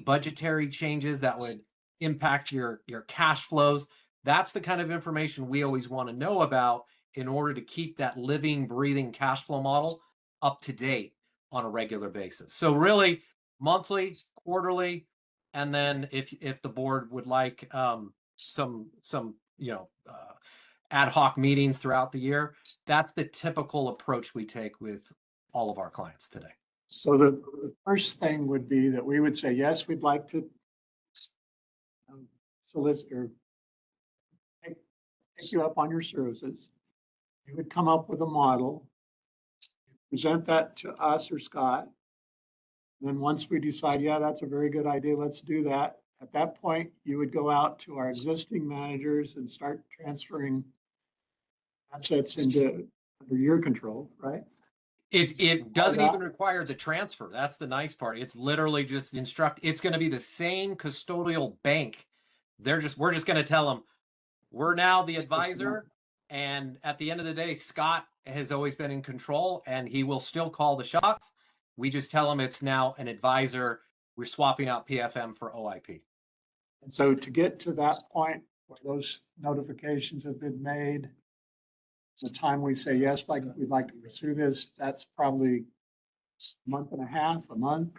budgetary changes that would impact your cash flows. That's the kind of information we always want to know about in order to keep that living, breathing cash flow model up to date on a regular basis. So really monthly, quarterly, and then if the board would like some ad hoc meetings throughout the year, that's the typical approach we take with all of our clients today. So the first thing would be that we would say, yes, we'd like to solicit or take you up on your services. You would come up with a model, present that to us or Scott. And then once we decide, yeah, that's a very good idea, let's do that. At that point, you would go out to our existing managers and start transferring assets under your control, right? It doesn't even require the transfer. That's the nice part. It's literally just it's going to be the same custodial bank. We're just going to tell them we're now the advisor. And at the end of the day, Scott has always been in control and he will still call the shots. We just tell him it's now an advisor. We're swapping out PFM for OIP. And so to get to that point where those notifications have been made, the time we say, yes, we'd like to pursue this, that's probably a month and a half, a month.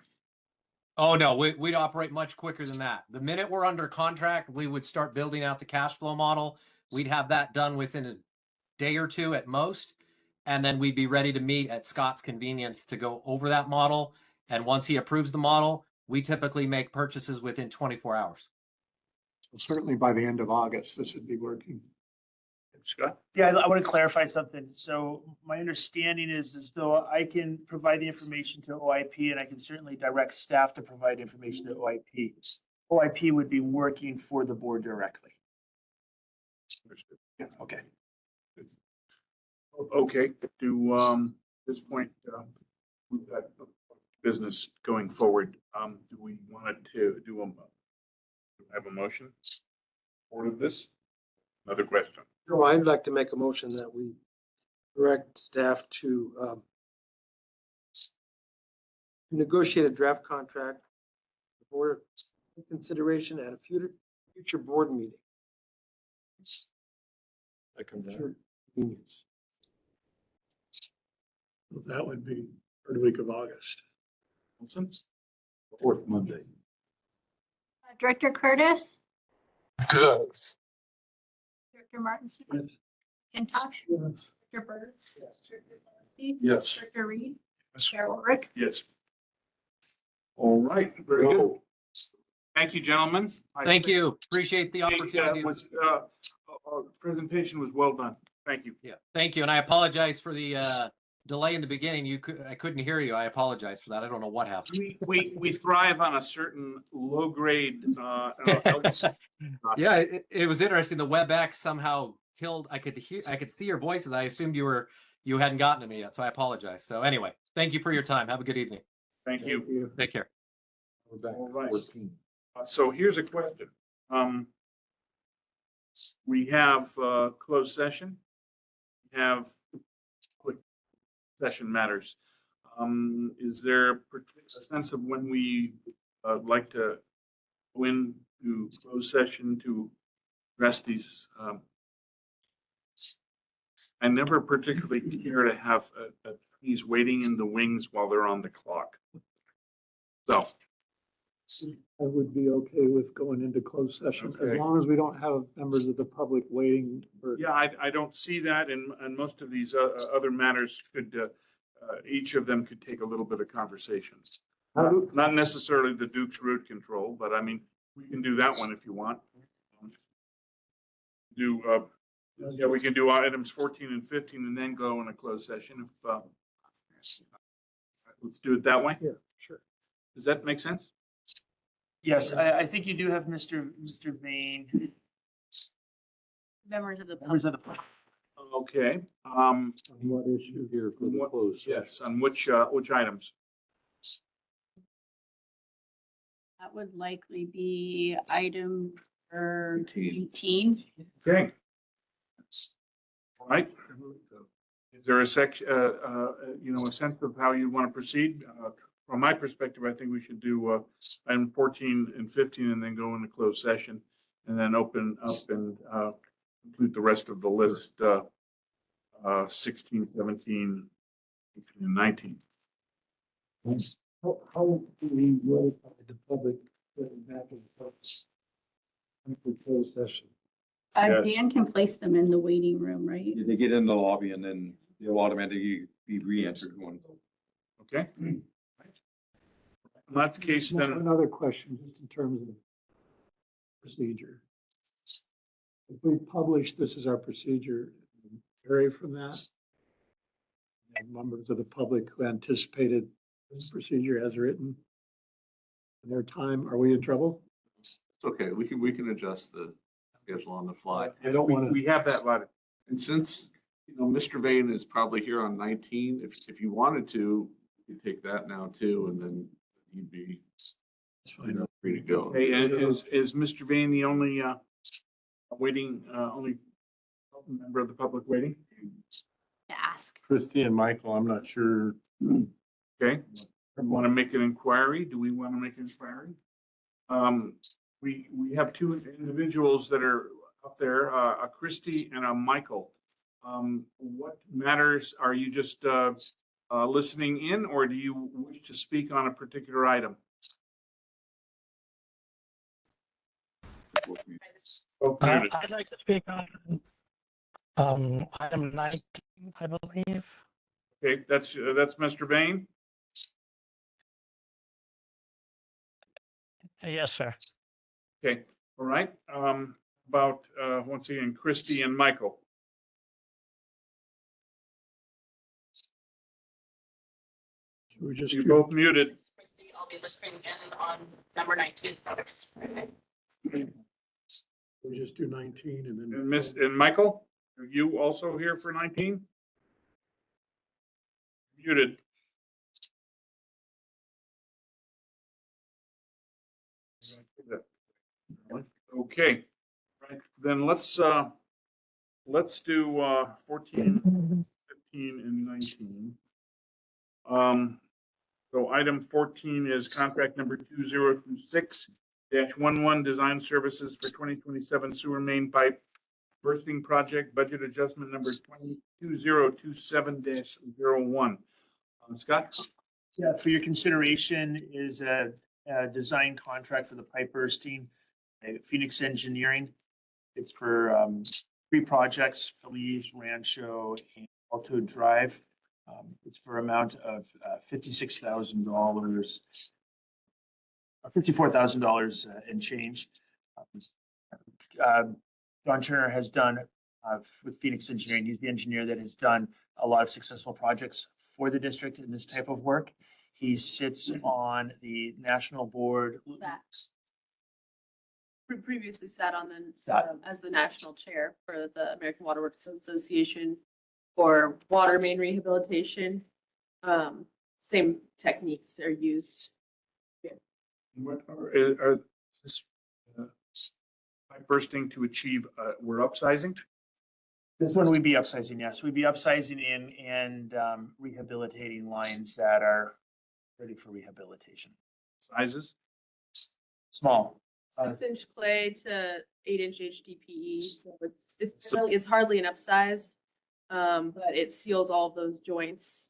Oh, no, we'd operate much quicker than that. The minute we're under contract, we would start building out the cash flow model. We'd have that done within a day or two at most. And then we'd be ready to meet at Scott's convenience to go over that model. And once he approves the model, we typically make purchases within 24 hours. So certainly by the end of August, this would be working. Scott? Yeah, I want to clarify something. So my understanding is though I can provide the information to OIP and I can certainly direct staff to provide information to OIP. OIP would be working for the board directly. Understood. Yeah, okay. Okay, at this point, we've got business going forward. Do we want to have a motion for this? Another question. No, I'd like to make a motion that we direct staff to negotiate a draft contract for consideration at a future board meeting. Future convenience. Well, that would be third week of August. Wilson? Fourth Monday. Director Curtis, Yes. Director Martinson, Yes. Kintosh, Yes. Director Burr, Director Gillespie, Yes. Director Reed, Chair Ulrich. Yes. All right, very good. Thank you, gentlemen. Thank you. Appreciate the opportunity. Presentation was well done. Thank you. Yeah, thank you. And I apologize for the delay in the beginning. I couldn't hear you. I apologize for that. I don't know what happened. We thrive on a certain low grade. Yeah, it was interesting. The WebEx somehow killed. I could see your voices. I assumed you hadn't gotten to me yet, so I apologize. So anyway, thank you for your time. Have a good evening. Thank you. Take care. We're back All to right. 14. So here's a question. We have closed session. We have quick session matters. Is there a sense of when we like to go into closed session to address these? I never particularly care to have attorneys waiting in the wings while they're on the clock. So. I would be okay with going into closed session as Okay. long as we don't have members of the public waiting for. Yeah, I don't see that, and most of these other matters could, each of them could take a little bit of conversation. Not necessarily the Duke's root control, but I mean, we can do that one if you want. Yeah, we can do items 14 and 15 and then go in a closed session if, let's do it that way. Yeah, sure. Does that make sense? Yes, I think you do have Mr. Vane, Members of the public. members of the public. Okay, What issue here for the what- closed session? yes, on which items? That would likely be item for 18. Okay. All right. Is there a section, a sense of how you want to proceed? From my perspective, I think we should do item 14 and 15 and then go into closed session and then open up and complete the rest of the list, 16, 17, 18, and 19. How do we notify the public getting back in the closed session? Yes. Dan can place them in the waiting room, right? They get in the lobby and then they'll automatically be re-entered one. Okay. In that case, then, Another question, just in terms of procedure. If we publish this is our procedure, vary from that? And members of the public who anticipated this procedure as written in their time, are we in trouble? It's okay, we can adjust the schedule on the fly. I don't want to. we have that latitude. And since, Mr. Vane is probably here on 19, if you wanted to, you could take that now too, and then you'd be free to go. Hey, and is Mr. Vane the only only member of the public waiting? To ask. Christy and Michael, I'm not sure. Okay, want to make an inquiry? Do we want to make an inquiry? We have two individuals that are up there, a Christy and a Michael. What matters? Are you just listening in, or do you wish to speak on a particular item? I'd like to speak on item 19, I believe. Okay, that's Mr. Vane. Yes, sir. Okay, all right. About once again, Christy and Michael. Should we just You're do, both muted. Christy, I'll be listening in on number 19. We just do 19 and then. And Michael, are you also here for 19? Muted. Okay, right, then let's do 14, 15, and 19. So item 14 is contract number 2026-11, design services for 2027 sewer main pipe bursting project, budget adjustment number 2027-01. Scott? Yeah, for your consideration is a design contract for the pipe bursting, Phoenix Engineering. It's for 3 projects, Feliz, Rancho, and Alto Drive. It's for amount of $56,000, $54,000 and change. John Turner has done with Phoenix Engineering. He's the engineer that has done a lot of successful projects for the district in this type of work. He sits on the national board. Previously sat on the Sat. as the national chair for the American Water Works Association for water main rehabilitation. Same techniques are used. What are this pipe bursting to achieve, we're upsizing? This one we'd be upsizing, yes. We'd be upsizing and rehabilitating lines that are ready for rehabilitation. Sizes? Small. 6-inch clay to 8-inch HDPE. So it's hardly an upsize, but it seals all of those joints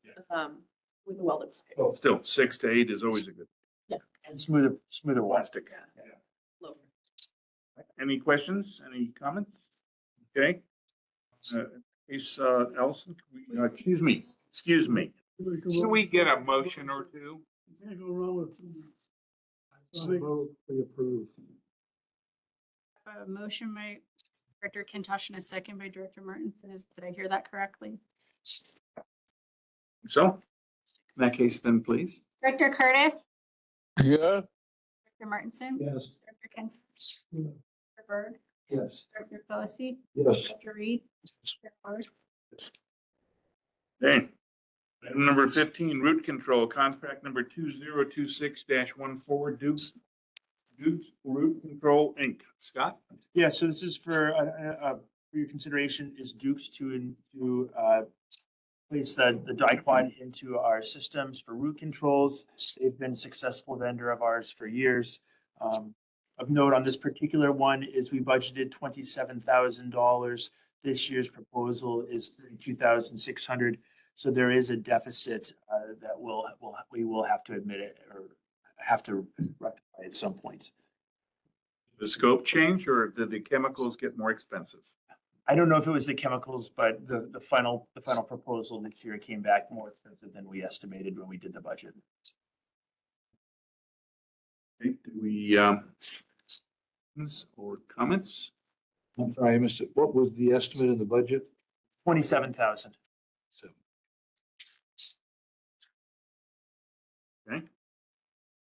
with a welded pipe. Well, still 6 to 8 is always a good. Yeah. And smoother plastic. Yeah. Lower. Any questions? Any comments? Okay. Case Ellison, excuse me. Can we get a motion or two? You can't go wrong with. We approve. A motion by Director Kintosh and a second by Director Martinson. Did I hear that correctly? So, in that case, then please. Director Curtis, Yeah. Director Martinson. Yes. Director Kintosh. Director Berg, Yes. Director Quillisi, Yes. Director Reed. Chair Howard. Okay. Item number 15, root control, contract number 2026-14, Duke's Root Control, Inc. Scott? Yeah, so this is for your consideration is Duke's to place the diclone into our systems for root controls. They've been a successful vendor of ours for years. Of note on this particular one is we budgeted $27,000. This year's proposal is $32,600. So there is a deficit that we will have to admit it or have to rectify at some point. The scope change, or did the chemicals get more expensive? I don't know if it was the chemicals, but the final proposal this year came back more expensive than we estimated when we did the budget. Okay, do we, or comments? I'm sorry, I missed it. What was the estimate in the budget? 27,000. So Okay.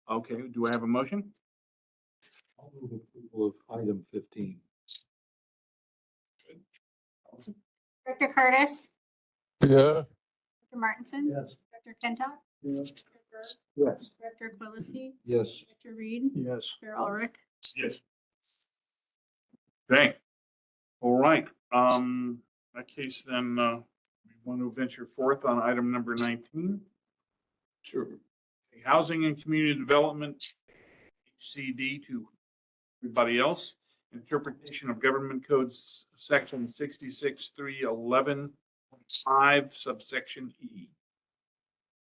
Okay, do I have a motion? I'll move approval of item 15. Director Curtis, Yeah. Director Martinson. Yes. Director Kintosh. Yes. Director Berg, Yes. Director Quillisi, Yes. Director Reed. Yes. Chair Ulrich. Yes. Okay. All right. In that case, then we want to venture forth on item number 19. Sure. Housing and Community Development, HCD to everybody else. Interpretation of Government Codes Section 66.311.5 subsection E.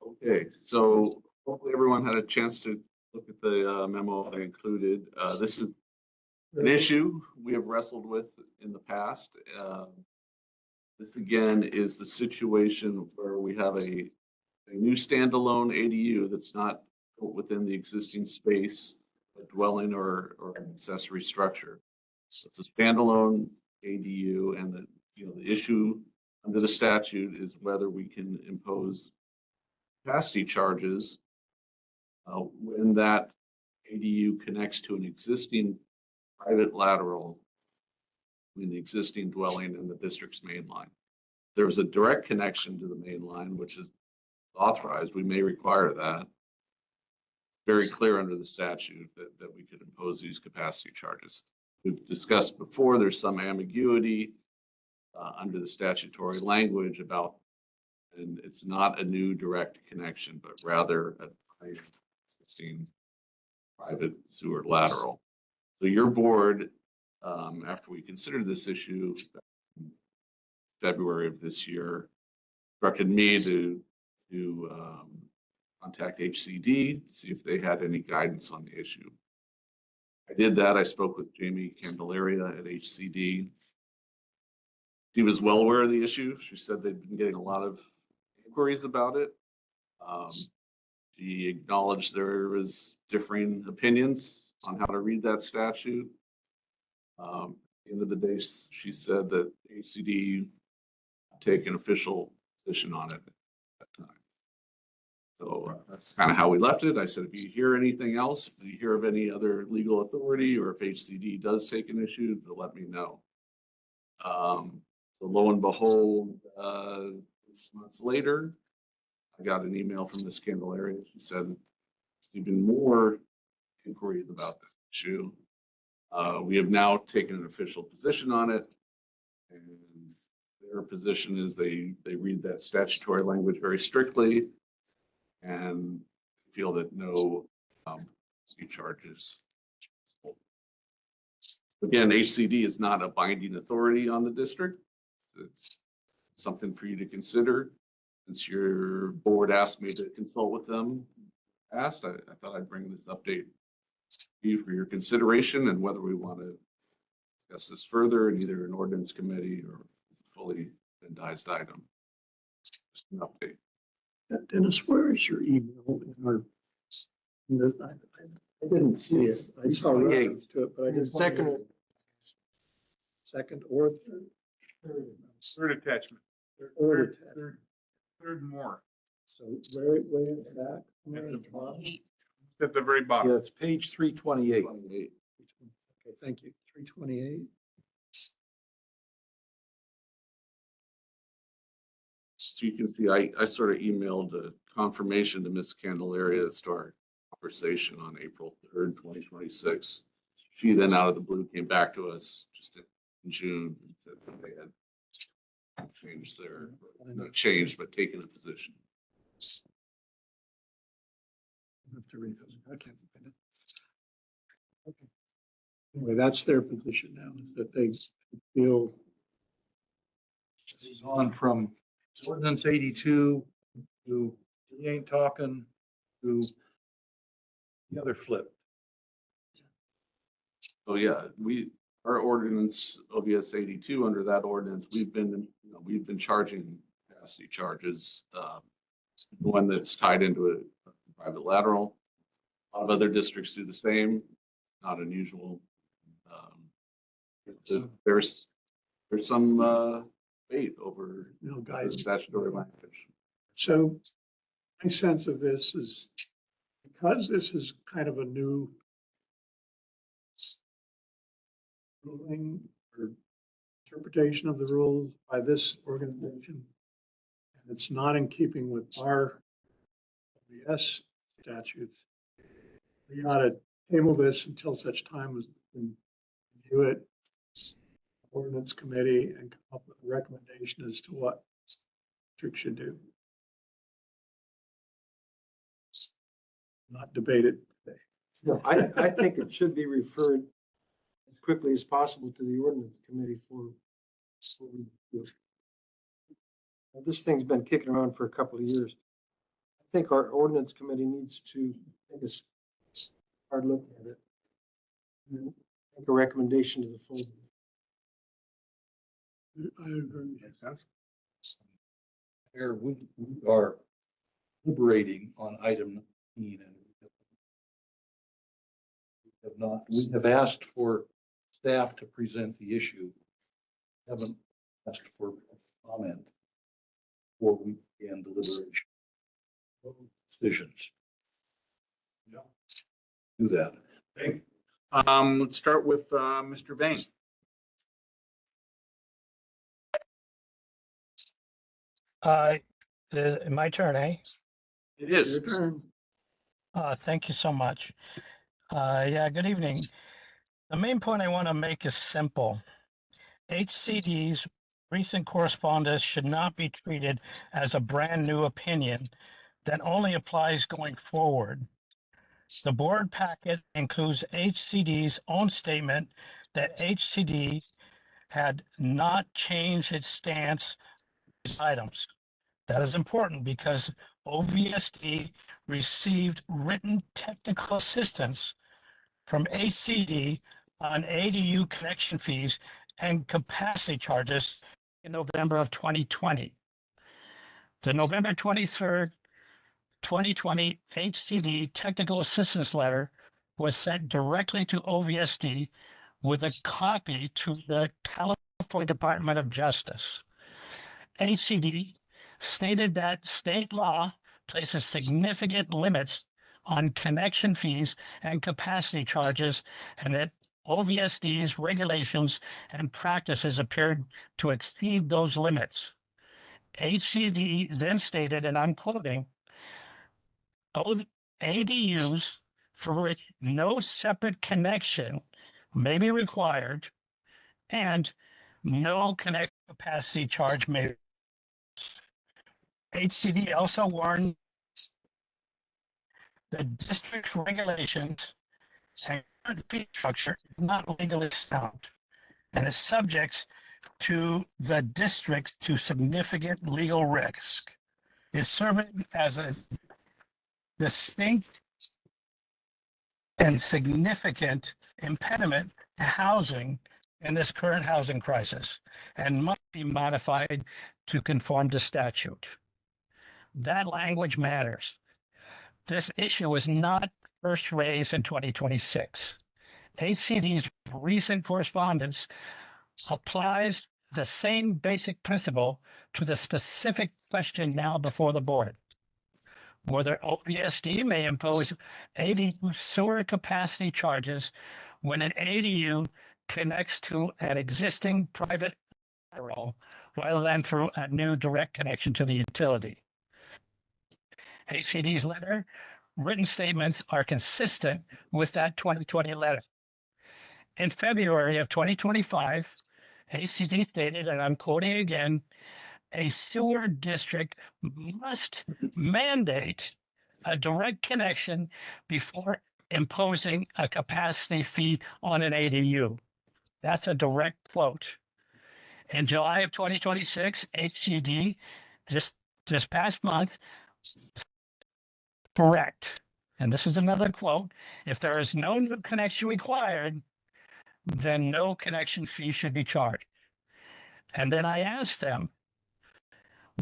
Okay, so hopefully everyone had a chance to look at the memo I included. This is an issue we have wrestled with in the past. This again is the situation where we have a new standalone ADU that's not within the existing space, a dwelling or an accessory structure. So it's a standalone ADU, and the issue under the statute is whether we can impose capacity charges when that ADU connects to an existing private lateral between the existing dwelling and the district's main line. There's a direct connection to the main line, which is authorized. We may require that. Very clear under the statute that we could impose these capacity charges. We've discussed before, there's some ambiguity under the statutory language about, and it's not a new direct connection, but rather a existing private sewer lateral. So your board, after we considered this issue in February of this year, instructed me to contact HCD, see if they had any guidance on the issue. I did that. I spoke with Jamie Candelaria at HCD. She was well aware of the issue. She said they'd been getting a lot of inquiries about it. She acknowledged there was differing opinions on how to read that statute. At the end of the day, she said that HCD take an official position on it at that time. So that's kind of how we left it. I said, if you hear anything else, if you hear of any other legal authority, or if HCD does take an issue, to let me know. So lo and behold, 6 months later, I got an email from Ms. Candelaria. She said there's even more inquiries about this issue. We have now taken an official position on it, and their position is they read that statutory language very strictly and feel that no charges. Again, HCD is not a binding authority on the district. It's something for you to consider. Since your board asked me to consult with them, I thought I'd bring this update to you for your consideration and whether we want to discuss this further in either an ordinance committee or as a fully agendized item. Just an update. Dennis, where is your email? I didn't see it. I saw reference to it, but I didn't. Second or third? Third attachment. Third more. So way at that. At the very bottom. Yeah, it's page 328. Okay, thank you. 328. So you can see, I sort of emailed a confirmation to Ms. Candelaria as to our conversation on April 3rd, 2026. She then out of the blue came back to us just in June and said that they had changed their, not changed, but taken a position. I have to read those. Okay. Okay. Anyway, that's their position now, is that they feel It's on from ordinance 82 to we ain't talking to the other flip. So yeah, our ordinance OVS 82, under that ordinance, we've been charging capacity charges. One that's tied into a private lateral. A lot of other districts do the same. Not unusual. There's some debate over guys. statutory language. So my sense of this is because this is kind of a new ruling or interpretation of the rules by this organization, and it's not in keeping with our OVS statutes, we ought to table this until such time as we can review it, ordinance committee, and come up with a recommendation as to what district should do. Not debate it today. No, I think it should be referred as quickly as possible to the ordinance committee for review. This thing's been kicking around for a couple of years. I think our ordinance committee needs to take a hard look at it and make a recommendation to the full. I agree. Makes sense. Here we are deliberating on item 19, and we have asked for staff to present the issue. Haven't asked for comment before we begin deliberation decisions. do that. Okay. Let's start with Mr. Vane. My turn, eh? It is. Your turn. Thank you so much. Yeah, good evening. The main point I want to make is simple. HCD's recent correspondence should not be treated as a brand new opinion that only applies going forward. The board packet includes HCD's own statement that HCD had not changed its stance on these items. That is important because OVSD received written technical assistance from HCD on ADU connection fees and capacity charges in November of 2020. The November 23rd, 2020 HCD technical assistance letter was sent directly to OVSD with a copy to the California Department of Justice. HCD stated that state law places significant limits on connection fees and capacity charges, and that OVSD's regulations and practices appeared to exceed those limits. HCD then stated, and I'm quoting, ADUs for which no separate connection may be required and no connect capacity charge may. HCD also warned the district's regulations and current fee structure is not legally sound and is subject to the district to significant legal risk. Is serving as a distinct and significant impediment to housing in this current housing crisis and must be modified to conform to statute. That language matters. This issue was not first raised in 2026. HCD's recent correspondence applies the same basic principle to the specific question now before the board. Whether OVSD may impose ADU sewer capacity charges when an ADU connects to an existing private lateral rather than through a new direct connection to the utility. HCD's letter written statements are consistent with that 2020 letter. In February of 2025, HCD stated, and I'm quoting again, a sewer district must mandate a direct connection before imposing a capacity fee on an ADU. That's a direct quote. In July of 2026, HCD, this past month, correct. And this is another quote. If there is no new connection required, then no connection fee should be charged. And then I asked them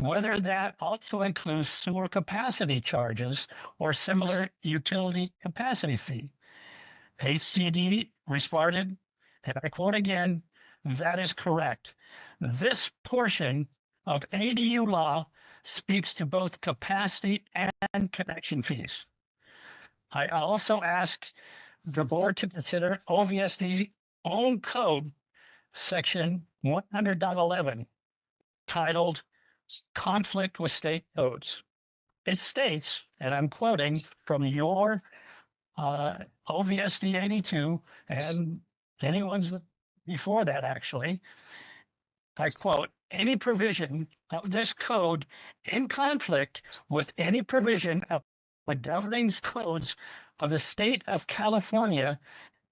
whether that also includes sewer capacity charges or similar utility capacity fee. HCD responded, and I quote again, that is correct. This portion of ADU law speaks to both capacity and connection fees. I also asked the board to consider OVSD's own code, section 100.11, titled Conflict with State Codes. It states, and I'm quoting from your OVSD 82 and anyone's before that actually, I quote, any provision of this code in conflict with any provision of the governing codes of the state of California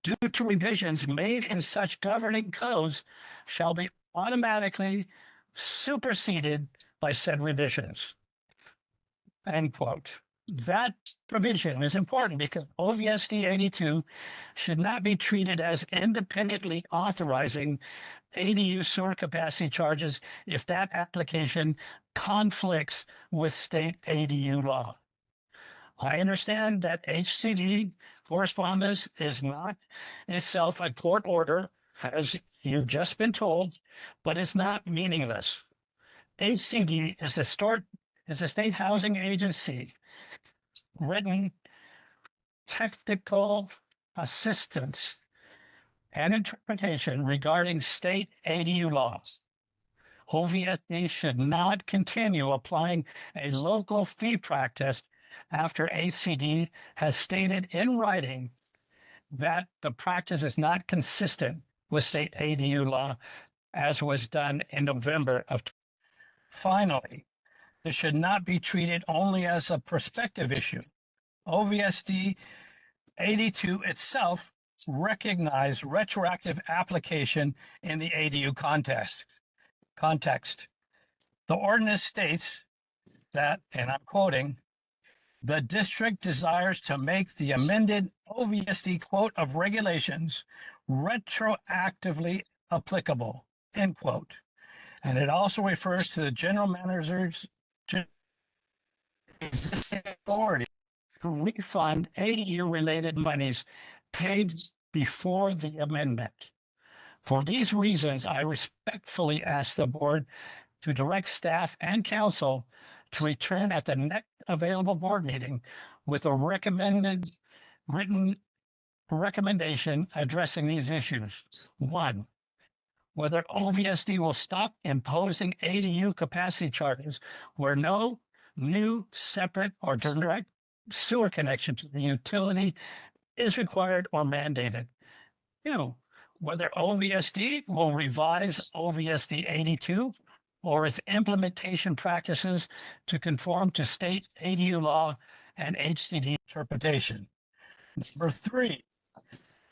due to revisions made in such governing codes shall be automatically superseded by said revisions. End quote. That provision is important because OVSD 82 should not be treated as independently authorizing ADU sewer capacity charges if that application conflicts with state ADU law. I understand that HCD correspondence is not itself a court order, as you've just been told, but it's not meaningless. HCD is a state housing agency written technical assistance and interpretation regarding state ADU law. OVSD should not continue applying a local fee practice after HCD has stated in writing that the practice is not consistent with state ADU law, as was done in November of. Finally, this should not be treated only as a prospective issue. OVSD 82 itself recognized retroactive application in the ADU context. The ordinance states that, and I'm quoting, the district desires to make the amended OVSD quote of regulations retroactively applicable, end quote. And it also refers to the general manager's existing authority to refund ADU-related monies paid before the amendment. For these reasons, I respectfully ask the board to direct staff and council to return at the next available board meeting with a recommended written recommendation addressing these issues. 1, whether OVSD will stop imposing ADU capacity charges where no new, separate, or direct sewer connection to the utility is required or mandated. 2, whether OVSD will revise OVSD 82 or its implementation practices to conform to state ADU law and HCD interpretation. Number 3,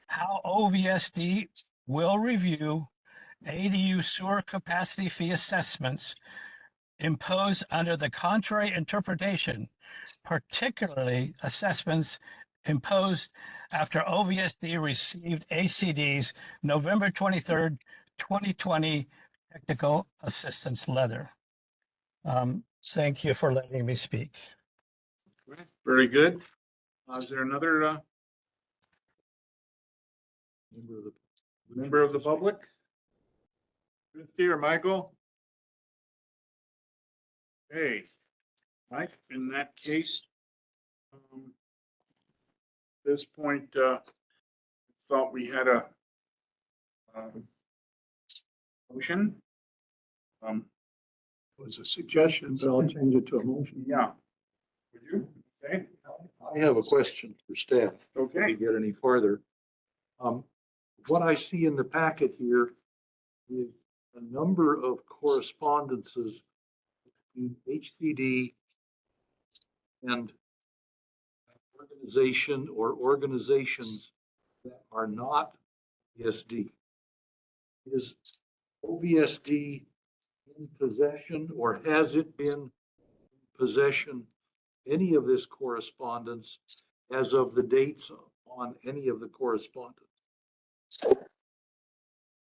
how OVSD will review ADU sewer capacity fee assessments imposed under the contrary interpretation, particularly assessments imposed after OVSD received ACD's November 23rd, 2020 technical assistance letter. Thank you for letting me speak. Very good. Is there another member of the public? Christie or Michael? Hey, Mike, in that case, at this point, thought we had a motion. It was a suggestion, but I'll change it to a motion. Yeah. Would you? Okay. I have a question for staff. Before we Okay. get any farther. What I see in the packet here is a number of correspondences between HPD and organization or organizations that are not OVSD. Is OVSD in possession, or has it been in possession, any of this correspondence as of the dates on any of the correspondence?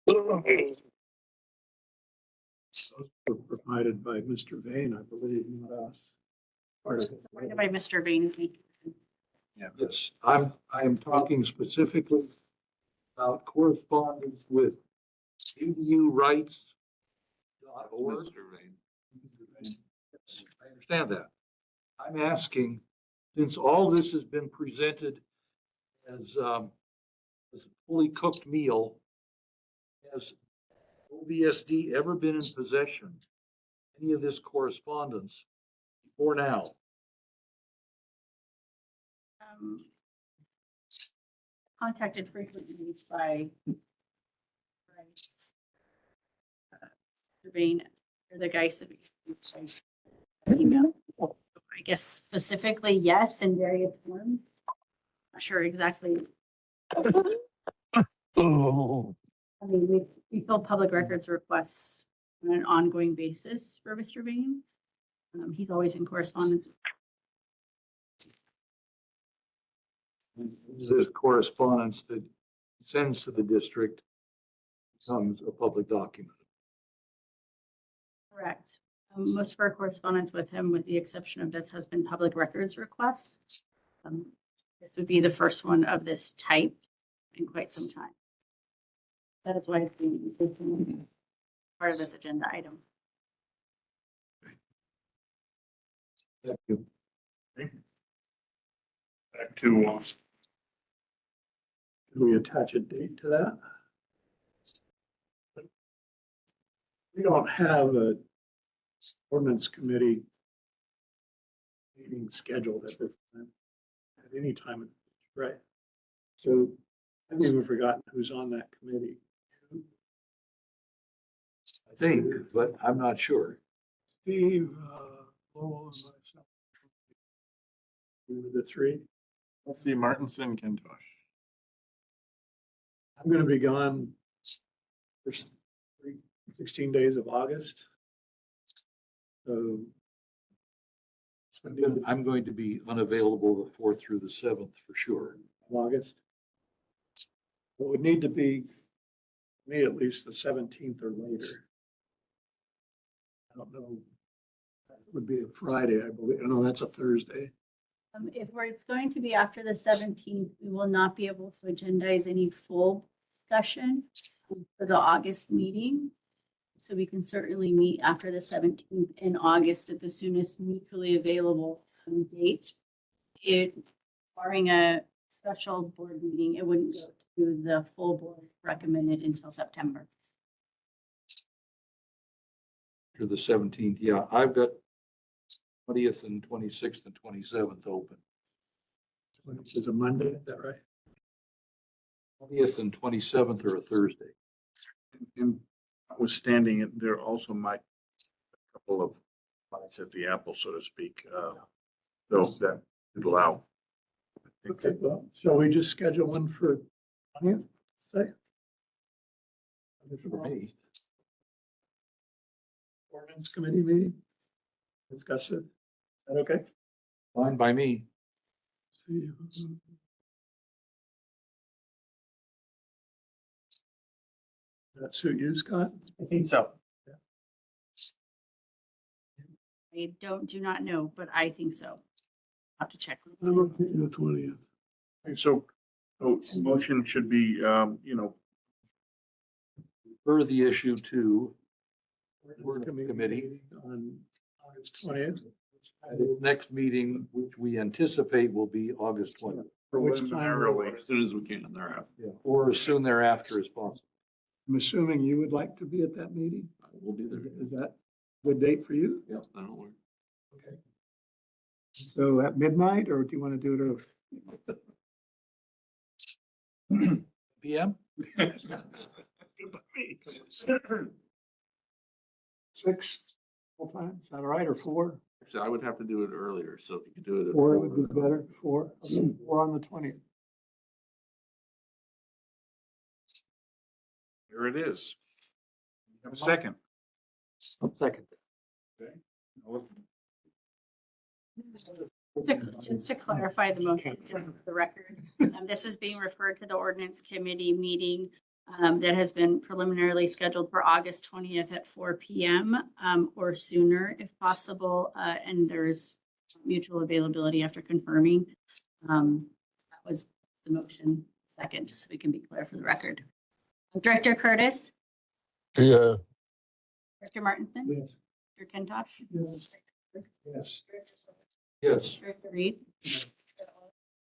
Those were provided by Mr. Vane, I believe, not us. Part of it. Right by Mr. Bain. Yes, I am talking specifically about correspondence with ADUrights.org. Mr. Rain. Yes, I understand that. I'm asking, since all this has been presented as a fully cooked meal, has OVSD ever been in possession of any of this correspondence before now? Contacted frequently by Mr. Bain, or the guys that email. I guess specifically, yes, in various forms. Not sure exactly. I mean, we fill public records requests on an ongoing basis for Mr. Bain. He's always in correspondence. This correspondence that sends to the district becomes a public document. Correct. Most of our correspondence with him, with the exception of this, has been public records requests. This would be the first one of this type in quite some time. That is why it's being part of this agenda item. Thank you. Back to Do we attach a date to that? We don't have a ordinance committee meeting scheduled at this time, at any time, right? So I've even forgotten who's on that committee. I think, but I'm not sure. Steve, Lowell, and myself. We were the three. Let's see, Martinson, Kintosh. I'm gonna be gone for 16 days of August. So. I'm going to be unavailable the 4th through the 7th for sure. Of August. It would need to be, me at least, the 17th or later. I don't know. That would be a Friday, I believe. No, that's a Thursday. It's going to be after the 17th, we will not be able to agendize any full discussion for the August meeting. So we can certainly meet after the 17th in August at the soonest mutually available date. Barring a special board meeting, it wouldn't go to the full board recommended until September. To the 17th, yeah, I've got 20th and 26th and 27th open. It's a Monday, is that right? 20th and 27th are a Thursday. And notwithstanding it, there also might a couple of bites at the apple, so to speak. So that could allow. Okay, well, shall we just schedule one for 20th, say? For me, Ordinance committee meeting? Discuss it. Is that okay? fine by me. See, Does that suit you, Scott? I think so. I do not know, but I think so. Have to check. I'm okay the 20th. And so motion should be, Refer the issue to Board committee on August 20th. at its next meeting, which we anticipate will be August 20th. For which time? preliminarily. As soon as we can thereafter. Yeah, or as soon thereafter as possible. I'm assuming you would like to be at that meeting? We'll be there. Is that a good date for you? Yep, that'll work. Okay. So at midnight, or do you want to do it early? PM? That's good by me. 6 full time, is that all right, or 4? Actually, I would have to do it earlier, so if you could do it. 4 would be better, 4, 4 on the 20th. Here it is. Have a second. I'll second Okay. Just to clarify the motion for the record, this is being referred to the ordinance committee meeting that has been preliminarily scheduled for August 20th at 4 p.m. Or sooner if possible. And there's mutual availability after confirming. That was the motion second, just so we can be clear for the record. Director Curtis? Yeah. Director Martinson? Yes. Director Kintosh? Yes. Yes. Yes. Director Reed?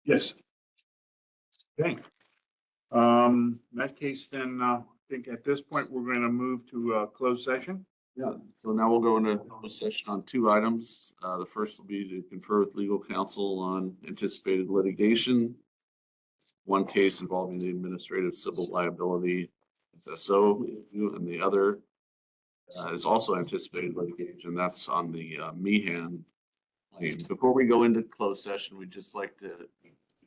Yes. Okay. In that case, then I think at this point, we're going to move to closed session. Yeah, so now we'll go into closed session on 2 items. The first will be to confer with legal counsel on anticipated litigation. One case involving the administrative civil liability SSO issue, and the other is also anticipated litigation. That's on the Meehan claim. Before we go into closed session, we'd just like to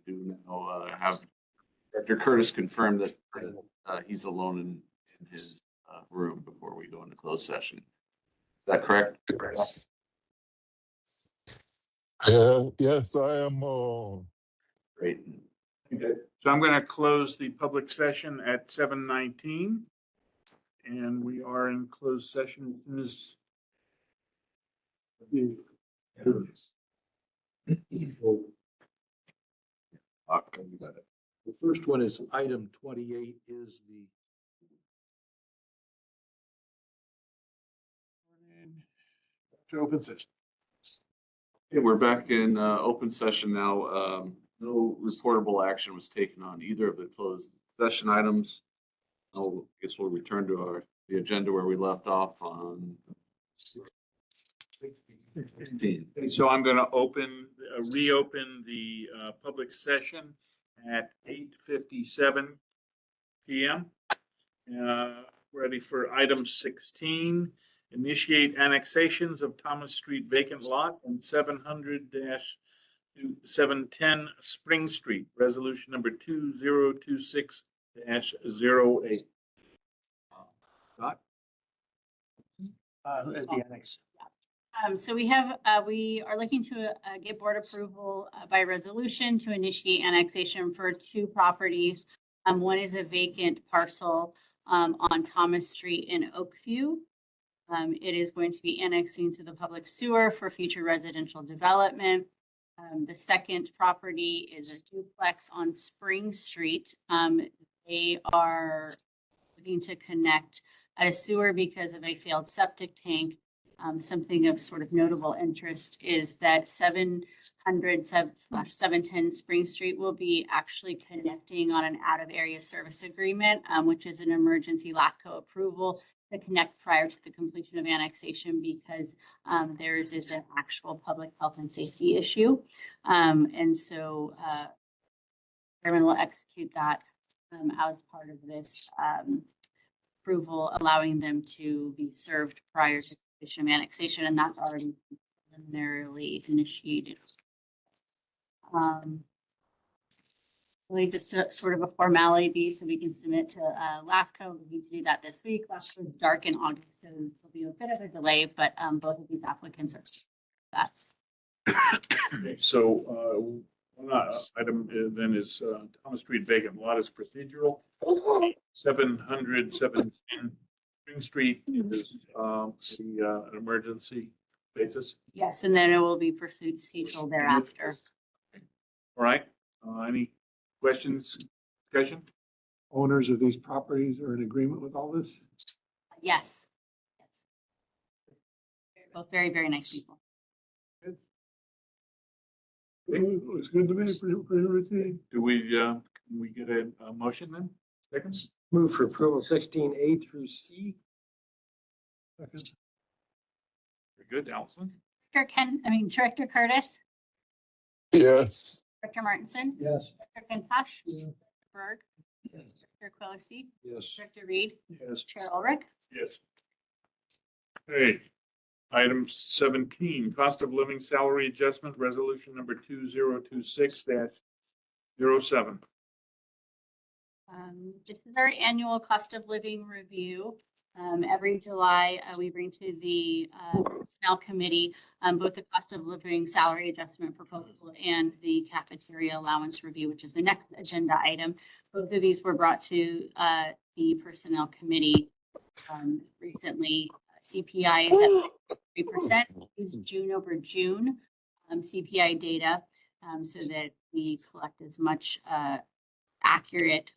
do now have Director Curtis confirm that he's alone in his room before we go into closed session. Is that correct? Yes, I am. Great. Okay. So I'm going to close the public session at 7:19. And we are in closed session. The first one is item 28 is the To open session. Okay, we're back in open session now. No reportable action was taken on either of the closed session items. I guess we'll return to the agenda where we left off on 15. Okay, so I'm going to reopen the public session at 8:57 PM. Ready for item 16, initiate annexations of Thomas Street vacant lot and 700-710 Spring Street, resolution number 2026-08. Scott? The annex. So we are looking to get board approval by resolution to initiate annexation for two properties. One is a vacant parcel on Thomas Street in Oakview. It is going to be annexing to the public sewer for future residential development. The second property is a duplex on Spring Street. They are looking to connect at a sewer because of a failed septic tank. Something of sort of notable interest is that 700/710 Spring Street will be actually connecting on an out-of-area service agreement, which is an emergency LATCO approval to connect prior to the completion of annexation because theirs is an actual public health and safety issue. And so Chairman will execute that as part of this approval, allowing them to be served prior to completion of annexation, and that's already preliminarily initiated. Really just a sort of a formality so we can submit to LAFCO. We need to do that this week. LAFCO is dark in August, so there'll be a bit of a delay, but both of these applicants are that. Okay, so one item then is Thomas Street vacant lot is procedural. 700-710 Spring Street is an emergency basis. Yes, and then it will be procedural thereafter. All right, any questions, discussion? Owners of these properties are in agreement with all this? Yes. Yes. Both very, very nice people. It was good to me, pretty routine. Do we, can we get a motion then? Second? Move for approval 16A through C. Second. Very good, Allison? Director Curtis, Yes. Director Martinson, Yes. Director Pintosh, Yes. Berg, Yes. Director Quillisi, Yes. Director Reed, Yes. Chair Ulrich. Yes. Okay, item 17, cost of living salary adjustment, resolution number 2026-07. This is our annual cost of living review. Every July, we bring to the personnel committee both the cost of living salary adjustment proposal and the cafeteria allowance review, which is the next agenda item. Both of these were brought to the personnel committee recently. CPI is at 3%. Use June over June CPI data so that we collect as much accurate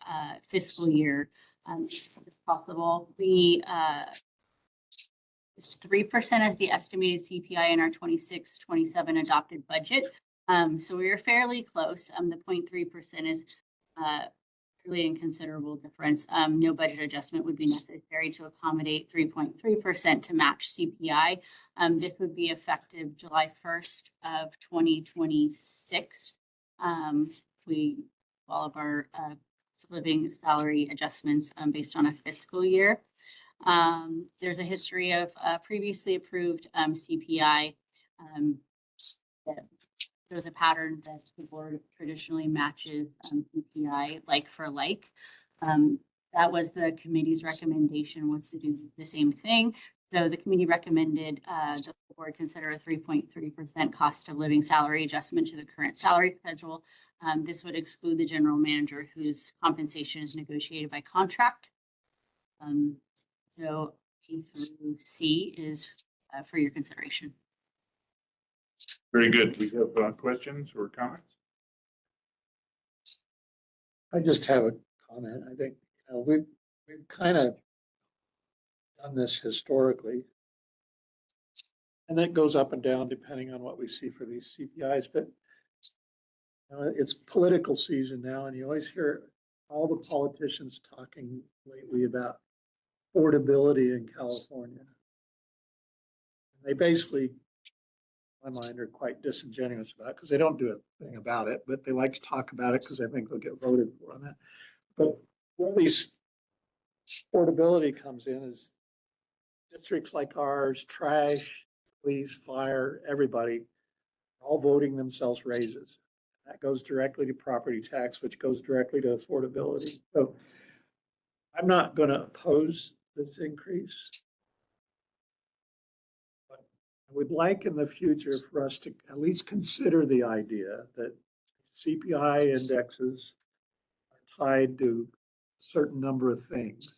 fiscal year as possible. We just 3% as the estimated CPI in our 26-27 adopted budget. So we are fairly close. The 0.3% is really inconsiderable difference. No budget adjustment would be necessary to accommodate 3.3% to match CPI. This would be effective July 1st of 2026. All of our living salary adjustments based on a fiscal year. There's a history of previously approved CPI that shows a pattern that the board traditionally matches CPI like for like. That was the committee's recommendation, was to do the same thing. So the committee recommended the board consider a 3.3% cost of living salary adjustment to the current salary schedule. This would exclude the general manager whose compensation is negotiated by contract. So A through C is for your consideration. Very good. We have questions or comments? I just have a comment. I think, we've kind of done this historically. And that goes up and down depending on what we see for these CPIs, but It's political season now, and you always hear all the politicians talking lately about affordability in California. They basically, in my mind, are quite disingenuous about it because they don't do a thing about it, but they like to talk about it because they think they'll get voted for on that. But where these affordability comes in is districts like ours, trash, police, fire, everybody, all voting themselves raises. That goes directly to property tax, which goes directly to affordability. So I'm not going to oppose this increase. But I would like in the future for us to at least consider the idea that CPI indexes are tied to a certain number of things.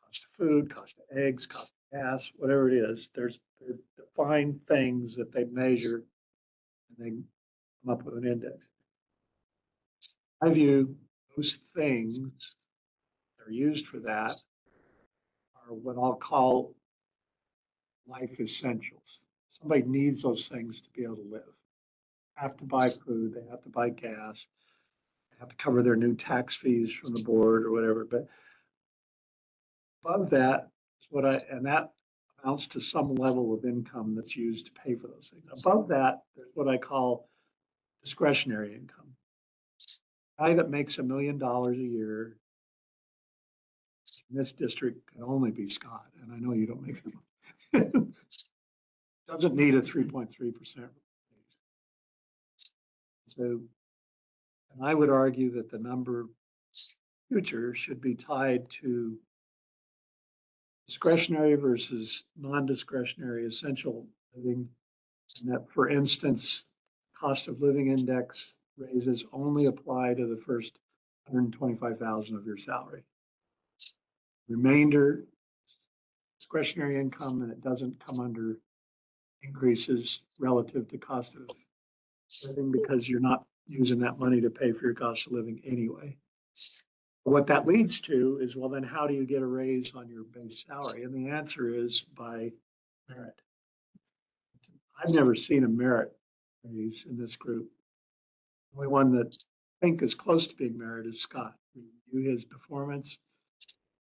Cost of food, cost of eggs, cost of gas, whatever it is, there's defined things that they measure and they come up with an index. I view those things that are used for that are what I'll call life essentials. Somebody needs those things to be able to live. They have to buy food, they have to buy gas, they have to cover their new tax fees from the board or whatever. But above that is and that amounts to some level of income that's used to pay for those things. Above that, there's what I call discretionary income. A guy that makes $1 million a year in this district can only be Scott, and I know you don't make them. Doesn't need a 3.3%. So, and I would argue that the number future should be tied to discretionary versus non-discretionary essential living. And that, for instance, cost of living index raises only apply to the first 125,000 of your salary. Remainder discretionary income, and it doesn't come under increases relative to cost of living because you're not using that money to pay for your cost of living anyway. What that leads to is, well, then how do you get a raise on your base salary? And the answer is by merit. I've never seen a merit raise in this group. The only one that I think is close to being merit is Scott. We review his performance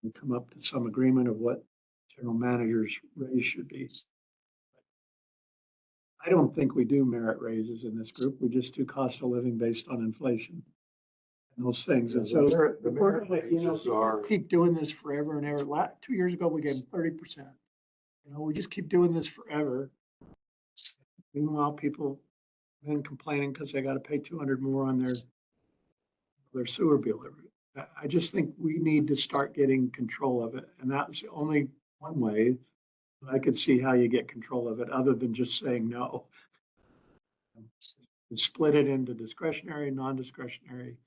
and come up to some agreement of what general manager's raise should be. I don't think we do merit raises in this group. We just do cost of living based on inflation and those things. And so The merit raises are, keep doing this forever and ever. 2 years ago, we gave them 30%. We just keep doing this forever. Meanwhile, people have been complaining because they got to pay 200 more on their sewer bill. I just think we need to start getting control of it. And that was the only one way I could see how you get control of it other than just saying no. And split it into discretionary, non-discretionary.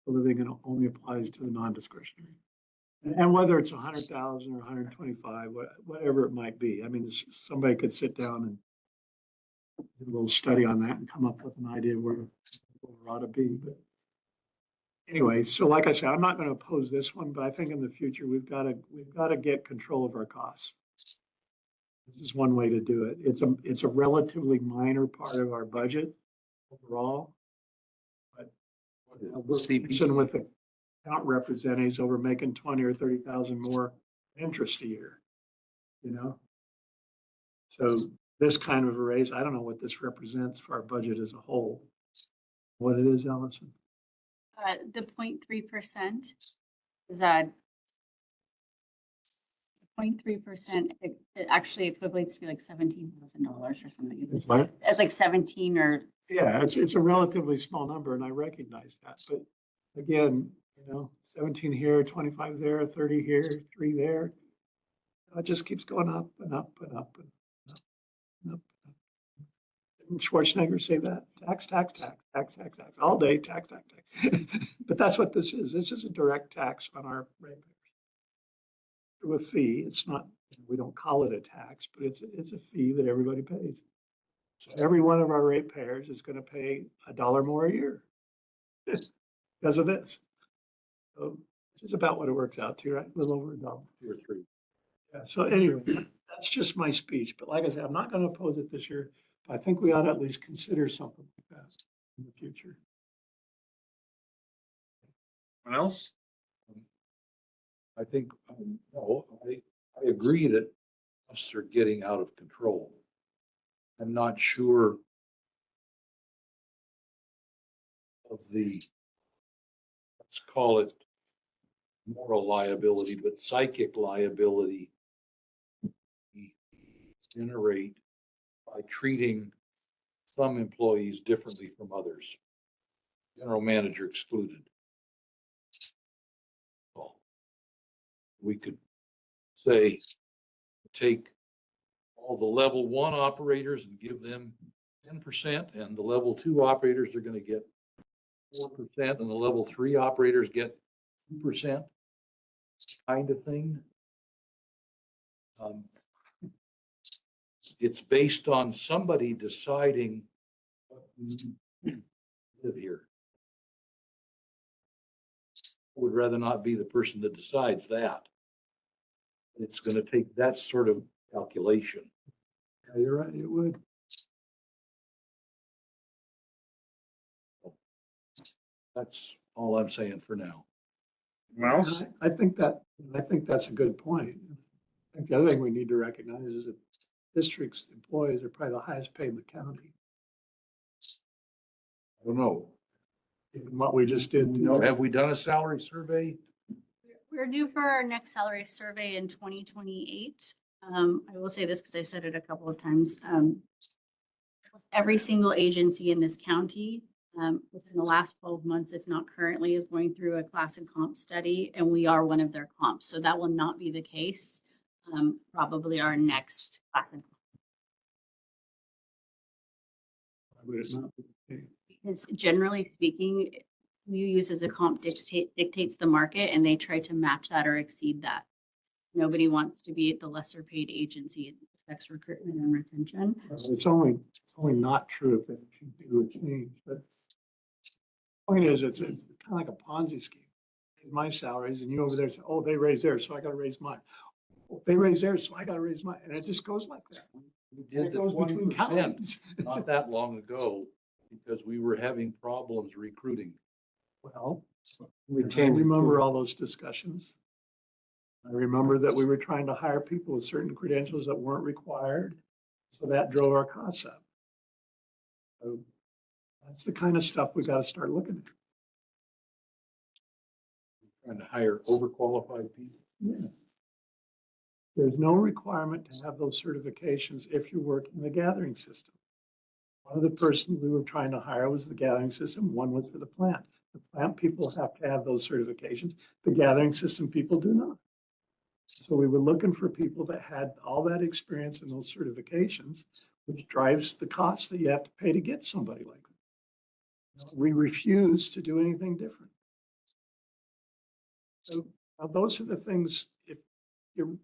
Living and only applies to the non-discretionary. And whether it's 100,000 or 125, whatever it might be. I mean, somebody could sit down and do a little study on that and come up with an idea where it ought to be. But anyway, so like I said, I'm not going to oppose this one, but I think in the future we've got to get control of our costs. This is one way to do it. It's a relatively minor part of our budget overall, but we're speaking with the account representatives over making 20 or 30,000 more interest a year. So this kind of a raise, I don't know what this represents for our budget as a whole. What it is, Allison? The 0.3% is that 0.3%, it actually equates to be like $17,000 or something. It's like 17 or. Yeah, it's a relatively small number, and I recognize that. But again, 17 here, 25 there, 30 here, 3 there. It just keeps going up and up and up and up and up. Didn't Schwarzenegger say that? Tax, tax, tax, tax, tax, tax, all day, tax, tax, tax. But that's what this is. This is a direct tax on our ratepayers. Through a fee. It's not, we don't call it a tax, but it's a fee that everybody pays. So every one of our ratepayers is going to pay $1 more a year because of this. So which is about what it works out to, right? A little over $1. 2 or 3. Yeah. So anyway, That's just my speech, but like I said, I'm not gonna oppose it this year. I think we ought to at least consider something like that in the future. Anyone else? I think, no, I agree that costs are getting out of control. I'm not sure of the, let's call it moral liability, but psychic liability we generate by treating some employees differently from others, general manager excluded. Well, we could say, take all the level 1 operators and give them 10%, and the level 2 operators are going to get 4%, and the level 3 operators get 2%, kind of thing. It's based on somebody deciding what we live here. I would rather not be the person that decides that. It's going to take that sort of calculation. Yeah, you're right, it would. That's all I'm saying for now. Anyone else? I think that's a good point. I think the other thing we need to recognize is that district's employees are probably the highest paid in the county. I don't know. Given what we just did. Have we done a salary survey? We're due for our next salary survey in 2028. I will say this because I've said it a couple of times. Every single agency in this county within the last 12 months, if not currently, is going through a class and comp study, and we are one of their comps. So that will not be the case. Probably our next class and comp. Would it not be the case? Because generally speaking, who you use as a comp dictates the market, and they try to match that or exceed that. Nobody wants to be at the lesser paid agency. It affects recruitment and retention. It's only not true if they should do a change, but the point is, it's kind of like a Ponzi scheme. My salaries, and you over there say, oh, they raise theirs, so I gotta raise mine. Oh, they raise theirs, so I gotta raise mine, and it just goes like that. We And did it the goes between 20% counties. not that long ago because we were having problems recruiting. Well, I Retain remember all those discussions. I remember that we were trying to hire people with certain credentials that weren't required, so that drove our costs up. So that's the kind of stuff we gotta start looking at. Trying to hire overqualified people. Yeah. There's no requirement to have those certifications if you work in the gathering system. One of the persons we were trying to hire was the gathering system, one was for the plant. The plant people have to have those certifications. The gathering system people do not. So we were looking for people that had all that experience and those certifications, which drives the cost that you have to pay to get somebody like that. We refuse to do anything different. So those are the things, if you're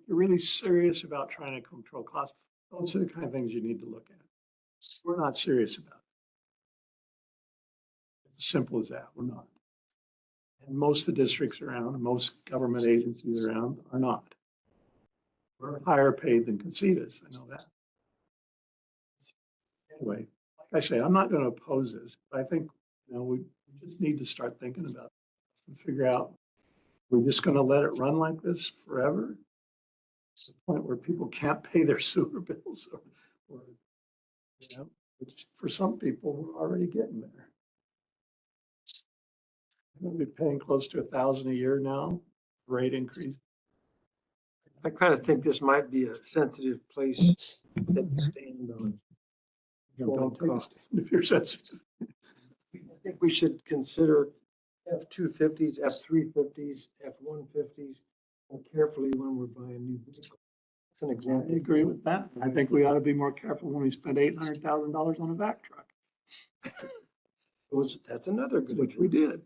really serious about trying to control costs, those are the kind of things you need to look at. We're not serious about it. It's as simple as that. We're not. And most of the districts around, most government agencies around are not. We're higher paid than Casitas. I know that. Anyway, like I say, I'm not going to oppose this, but I think, we just need to start thinking about it and figure out, we're just going to let it run like this forever? To the point where people can't pay their sewer bills or which for some people, we're already getting there. We'll be paying close to $1,000 a year now, rate increase. I kind of think this might be a sensitive place to stand on. Don't take us if you're sensitive. I think we should consider F-250s, F-350s, F-150s more carefully when we're buying new vehicles. That's an I example. agree with that. I think we ought to be more careful when we spend $800,000 on a vac truck, That's another good. which we did.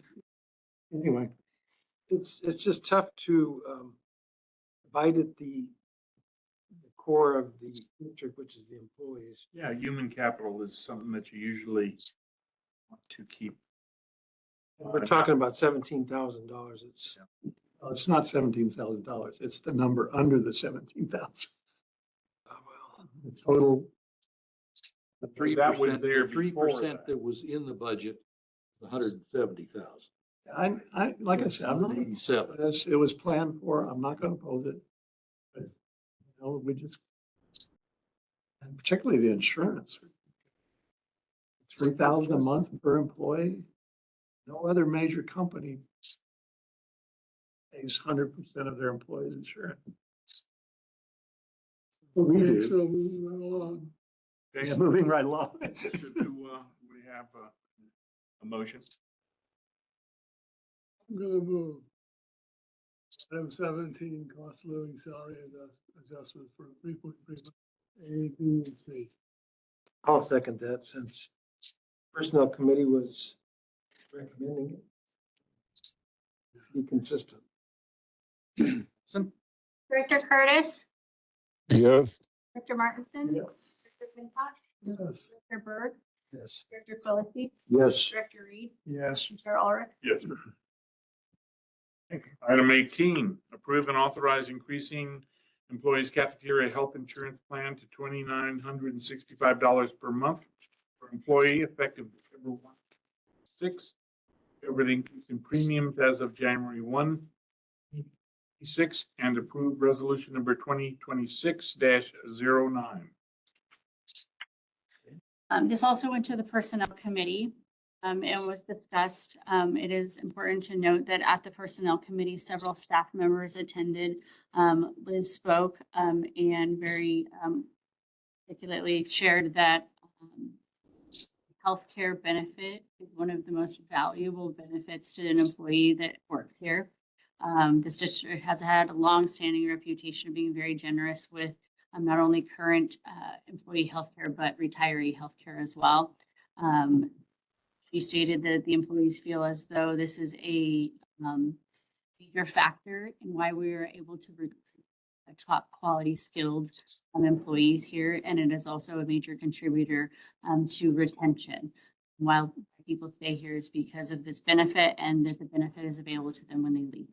Anyway, It's just tough to divide at the core of the district, which is the employees. Yeah, human capital is something that you usually want to keep. And we're talking about $17,000. It's Well, it's not $17,000. It's the number under the 17,000. The total, The 3%, That was there the 3% before that. that was in the budget, $170,000. like I said, I'm not, 87. it was planned for. I'm not going to oppose it. But, we just, and particularly the insurance. 3,000 a month per employee. No other major company pays 100% of their employees' insurance. We Okay, do. so moving right along. Okay, Yeah, moving right along. so do, we have a motion? I'm gonna move. Item 17, cost of living salary adjustment for 3.3 A, B, and C. I'll second that since Personnel Committee was recommending it. Be consistent. Director Curtis, Yes. Director Martinson. Yes. Director Fintosh, Yes. Director Berg, Yes. Director Quillisi, Yes. Director Reed, Yes. Chair Ulrich. Yes. Item 18, approve and authorize increasing employees' cafeteria health insurance plan to $2,965 per month per employee effective December 1, 6. Cover the increase in premiums as of January 1, 6, and approve resolution number 2026-09. This also went to the Personnel Committee and was discussed. It is important to note that at the Personnel Committee, several staff members attended. Liz spoke and very articulately shared that healthcare benefit is one of the most valuable benefits to an employee that works here. This district has had a long-standing reputation of being very generous with not only current employee healthcare, but retiree healthcare as well. She stated that the employees feel as though this is a major factor in why we were able to recruit top quality skilled employees here. And it is also a major contributor to retention. While people stay here is because of this benefit and that the benefit is available to them when they leave.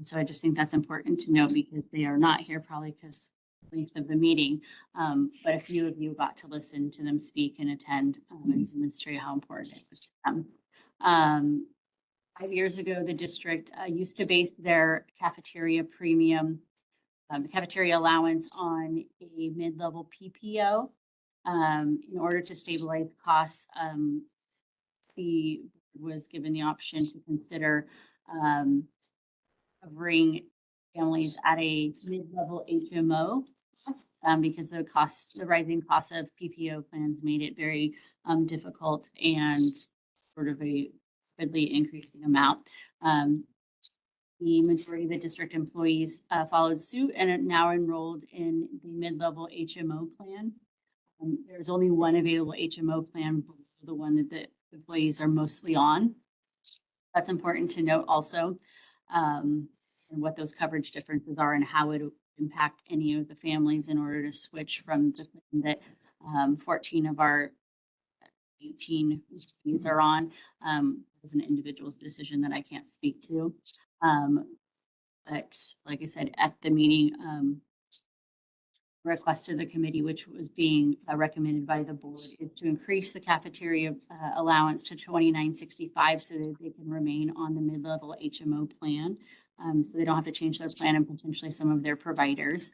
So I just think that's important to know because they are not here probably because length of the meeting. But a few of you got to listen to them speak and attend and demonstrate how important it was to them. 5 years ago, the district used to base their cafeteria premium, the cafeteria allowance on a mid-level PPO. In order to stabilize costs, the was given the option to consider covering families at a mid-level HMO because the rising cost of PPO plans made it very difficult and sort of a rapidly increasing amount. The majority of the district employees followed suit and are now enrolled in the mid-level HMO plan. There's only one available HMO plan, the one that the employees are mostly on. That's important to note also, and what those coverage differences are and how it would impact any of the families in order to switch from the plan that 14 of our 18 employees are on. As an individual's decision that I can't speak to. But like I said, at the meeting, request of the committee, which was being recommended by the board, is to increase the cafeteria allowance to $2,965 so that they can remain on the mid-level HMO plan. So they don't have to change their plan and potentially some of their providers.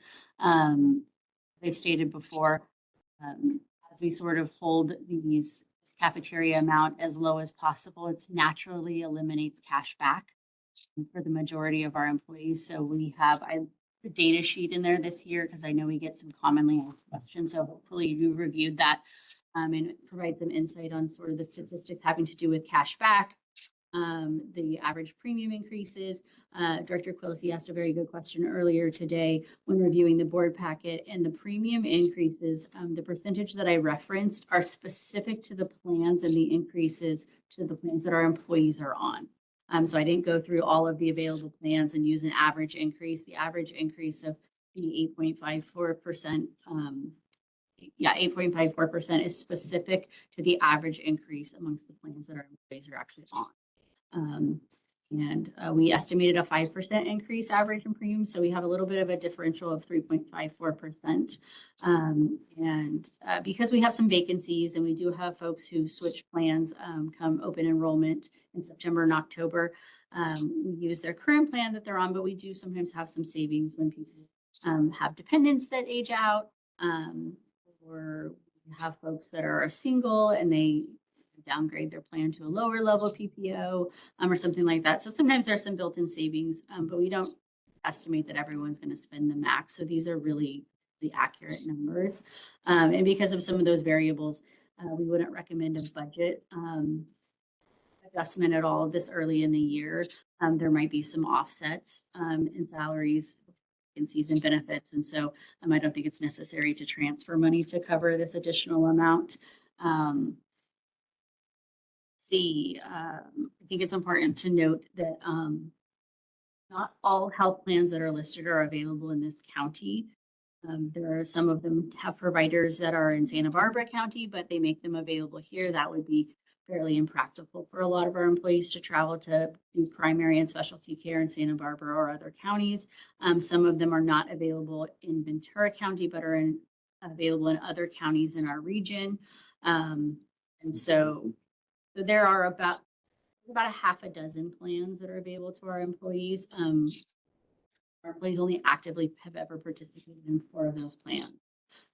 They've stated before, as we sort of hold these cafeteria amount as low as possible, it naturally eliminates cash back for the majority of our employees. So we have a data sheet in there this year because I know we get some commonly asked questions. So hopefully you reviewed that and provide some insight on sort of the statistics having to do with cash back, the average premium increases. Director Quillisi asked a very good question earlier today when reviewing the board packet, and the premium increases, the percentage that I referenced are specific to the plans and the increases to the plans that our employees are on. So I didn't go through all of the available plans and use an average increase. The average increase of the 8.54%, 8.54% is specific to the average increase amongst the plans that our employees are actually on. And we estimated a 5% increase average in premium. So we have a little bit of a differential of 3.54%. Because we have some vacancies and we do have folks who switch plans come open enrollment in September and October, we use their current plan that they're on, but we do sometimes have some savings when people have dependents that age out, or have folks that are single and they downgrade their plan to a lower level PPO or something like that. So sometimes there's some built-in savings, but we don't estimate that everyone's going to spend the max. So these are really accurate numbers. And because of some of those variables, we wouldn't recommend a budget adjustment at all this early in the year. There might be some offsets in salaries, vacancies, and benefits. And so I don't think it's necessary to transfer money to cover this additional amount. I think it's important to note that not all health plans that are listed are available in this county. There are some of them have providers that are in Santa Barbara County, but they make them available here. That would be fairly impractical for a lot of our employees to travel to do primary and specialty care in Santa Barbara or other counties. Some of them are not available in Ventura County, but are available in other counties in our region. So there are about a half a dozen plans that are available to our employees. Our employees only actively have ever participated in 4 of those plans.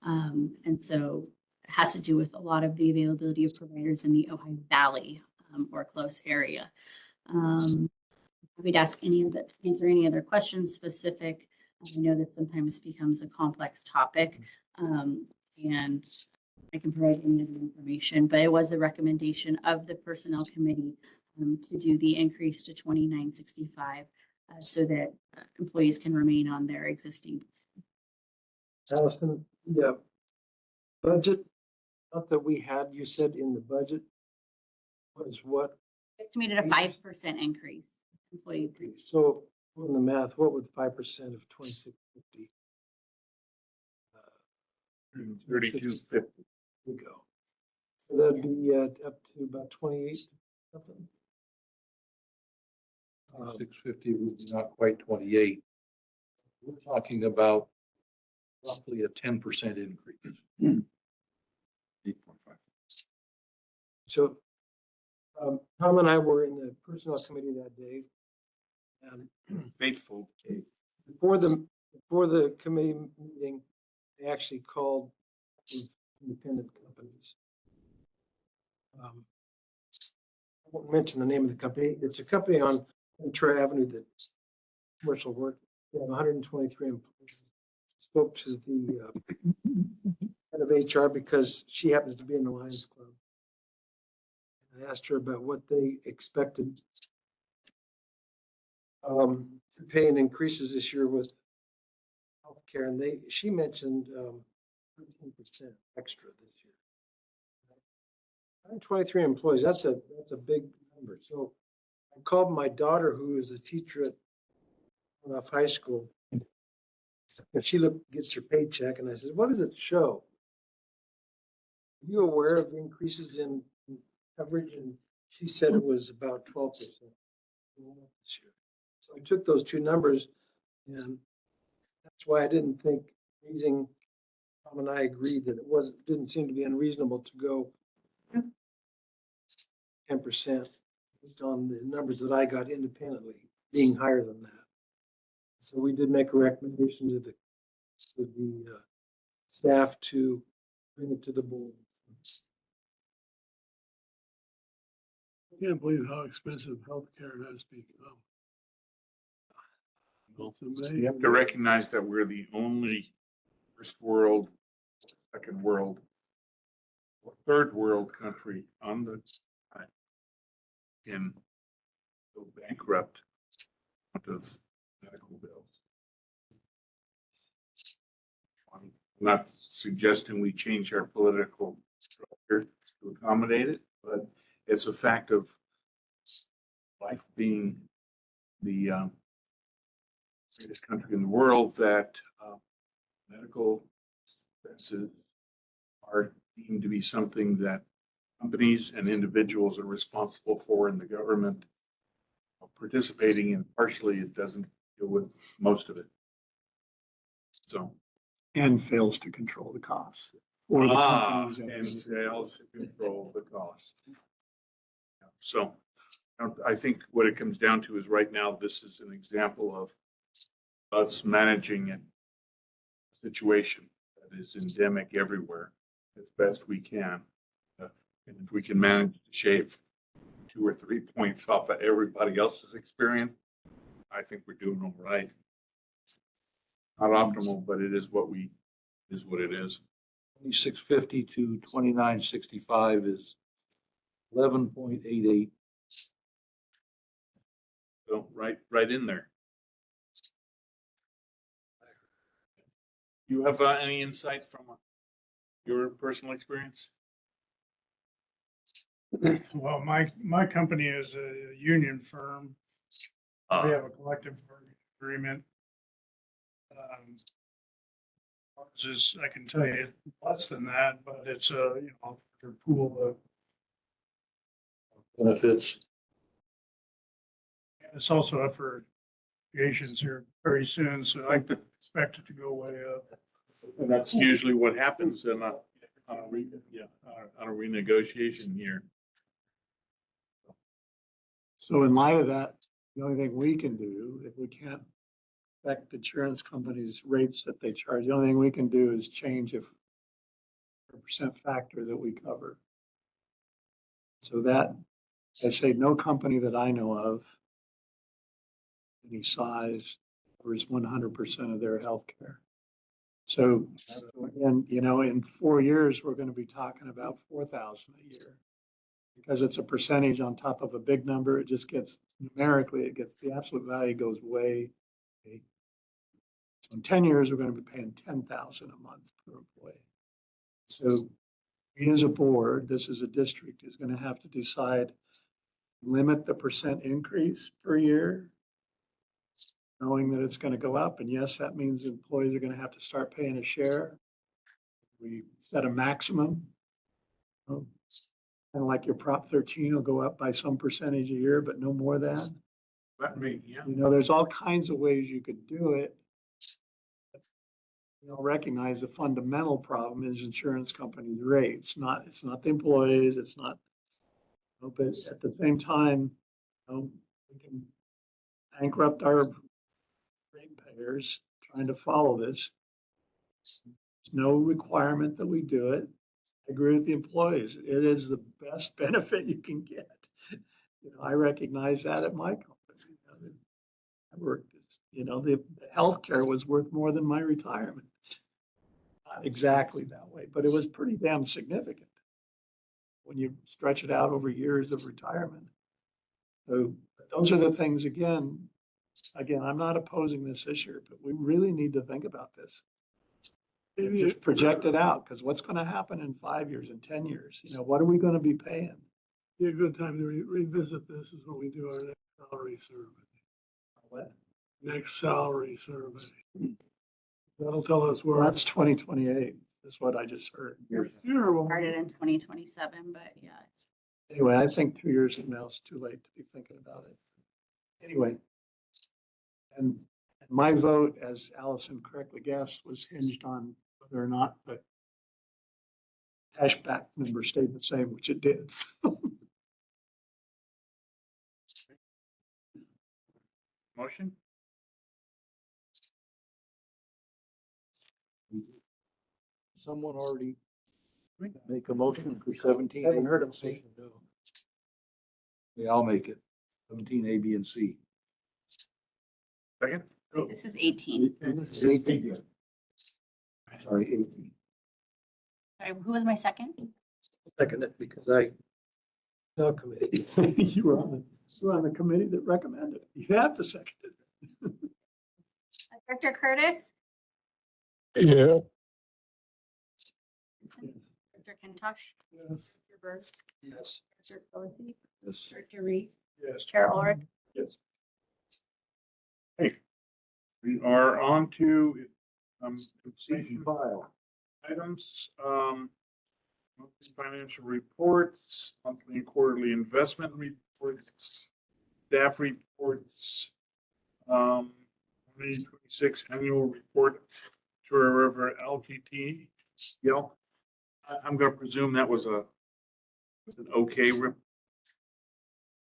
And so it has to do with a lot of the availability of providers in the Ojai Valley or close area. We'd answer any other questions specific. I know that sometimes becomes a complex topic, and I can provide any other information, but it was the recommendation of the Personnel Committee to do the increase to $29.65 so that employees can remain on their existing. Allison, yeah. Budget, not that we had, you said in the budget was what? Estimated a 5% increase, employee increase. So on the math, what would 5% of 2650? 3250. We go. So that'd be up to about 28 something. 650 would be not quite 28. We're talking about roughly a 10% increase. 8.5. So Tom and I were in the personnel committee that day, and Faithful. before the committee meeting, they actually called independent companies. I won't mention the name of the company. It's a company on Ventura Avenue that commercial work. They have 123 employees. Spoke to the head of HR because she happens to be in the Lions Club. I asked her about what they expected to pay in increases this year with healthcare, and she mentioned 13% extra this year. 123 employees. That's a big number. So I called my daughter, who is a teacher at Off High School, and she gets her paycheck, and I said, "What does it show? Are you aware of increases in coverage?" And she said it was about 12% this year. So I took those two numbers, and that's why I didn't think raising. Tom and I agreed that it didn't seem to be unreasonable to go 10% based on the numbers that I got independently being higher than that. So we did make a recommendation to the staff to bring it to the board. I can't believe how expensive healthcare has become. It's amazing. You have to recognize that we're the only first world, second world, or third world country on the in go bankrupt of medical bills. I'm not suggesting we change our political structure to accommodate it, but it's a fact of life being the greatest country in the world that medical expenses are deemed to be something that companies and individuals are responsible for, and the government participating in partially, it doesn't deal with most of it. So. And fails to control the costs. Or the companies that- And fails to control the cost. So I think what it comes down to is right now, this is an example of us managing a situation that is endemic everywhere as best we can. And if we can manage to shave 2 or 3 points off of everybody else's experience, I think we're doing all right. Not optimal, but it is what it is. 2650 to 2965 is 11.88. So right in there. You have any insight from your personal experience? Well, my company is a union firm. We have a collective bargaining agreement. Ours is, I can tell you, less than that, but it's a, your pool of, Benefits. it's also up for negotiations here very soon, so I expect it to go way up. And that's usually what happens on a renegotiation here. So in light of that, the only thing we can do, if we can't affect insurance companies' rates that they charge, the only thing we can do is change if a percent factor that we cover. So that, I say, no company that I know of, any size, covers 100% of their healthcare. So, and in 4 years, we're going to be talking about 4,000 a year. Because it's a percentage on top of a big number, it just gets numerically, the absolute value goes way. In 10 years, we're going to be paying 10,000 a month per employee. So we as a board, this is a district, is going to have to decide, limit the percent increase per year, knowing that it's going to go up. And yes, that means employees are going to have to start paying a share. We set a maximum. Kind of like your Prop 13 will go up by some percentage a year, but no more than. There's all kinds of ways you could do it. Recognize the fundamental problem is insurance companies' rates. It's not the employees. It's not. But at the same time, we can bankrupt our ratepayers trying to follow this. There's no requirement that we do it. I agree with the employees. It is the best benefit you can get. I recognize that at my company. I worked, the healthcare was worth more than my retirement. Not exactly that way, but it was pretty damn significant when you stretch it out over years of retirement. So those are the things, again, I'm not opposing this issue, but we really need to think about this. Just project it out, because what's going to happen in 5 years, in 10 years? What are we going to be paying? Be a good time to revisit this is when we do our next salary survey. What? Next salary survey. That'll tell us where. Well, that's 2028, is what I just heard. Started in 2027, but yeah. Anyway, I think 2 years from now is too late to be thinking about it. Anyway, and my vote, as Allison correctly guessed, was hinged on whether or not the cashback number stayed the same, which it did. Motion? Someone already make a motion for 17. Haven't heard him say. Yeah, I'll make it. 17 A, B, and C. Second? This is 18. This is 18. Sorry, 18. Sorry, who was my second? Second it because I. Committee. You were on the committee that recommended it. You have to second it. Director Curtis? Yeah. Director Kintosh? Yes. Director Burr? Yes. Director Quillisi? Yes. Director Reed? Yes. Chair Ulrich? Yes. Hey, we are on to completion File. items, monthly financial reports, monthly and quarterly investment reports, staff reports, 2026 annual report to a river LGT. I'm gonna presume that was an okay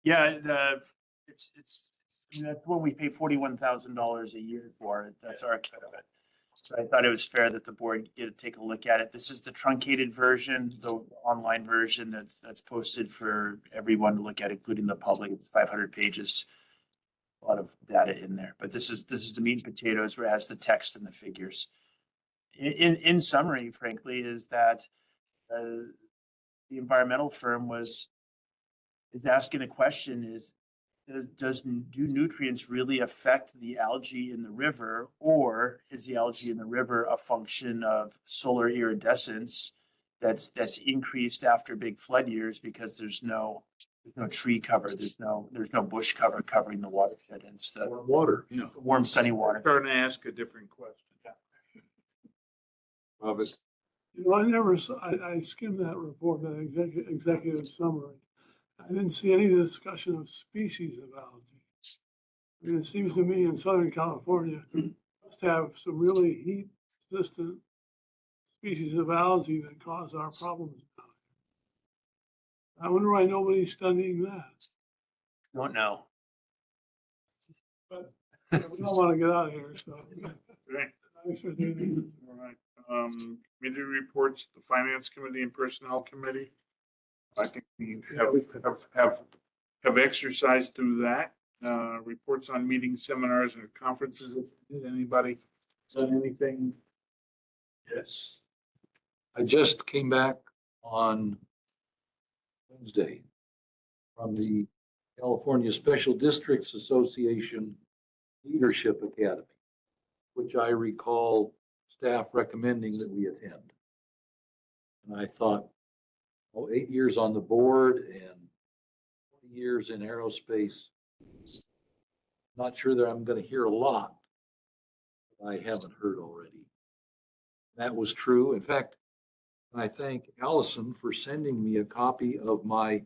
Yeah, I mean, that's what we pay $41,000 a year for. That's our cut of it. So I thought it was fair that the board get to take a look at it. This is the truncated version, the online version that's posted for everyone to look at, including the public. It's 500 pages. A lot of data in there, but this is the meat and potatoes where it has the text and the figures. In summary, frankly, is that the environmental firm is asking the question do nutrients really affect the algae in the river, or is the algae in the river a function of solar iridescence that's increased after big flood years because there's no tree cover, there's no bush cover covering the watershed, and it's the Water, yeah. warm sunny water. Starting to ask a different question. Robert. I skimmed that report, that executive summary. I didn't see any discussion of species of algae. I mean, it seems to me in Southern California, must have some really heat resistant species of algae that cause our problems. I wonder why nobody's studying that. Don't know. But we don't want to get out of here, so. Right. Thanks for doing All right. Committee reports, the Finance Committee and Personnel Committee. I think we have exercised through that. Reports on meetings, seminars, and conferences. Did anybody done anything? Yes. I just came back on Wednesday from the California Special Districts Association Leadership Academy, which I recall staff recommending that we attend. And I thought, 8 years on the board and 20 years in aerospace, not sure that I'm going to hear a lot that I haven't heard already. That was true. In fact, I thank Allison for sending me a copy of my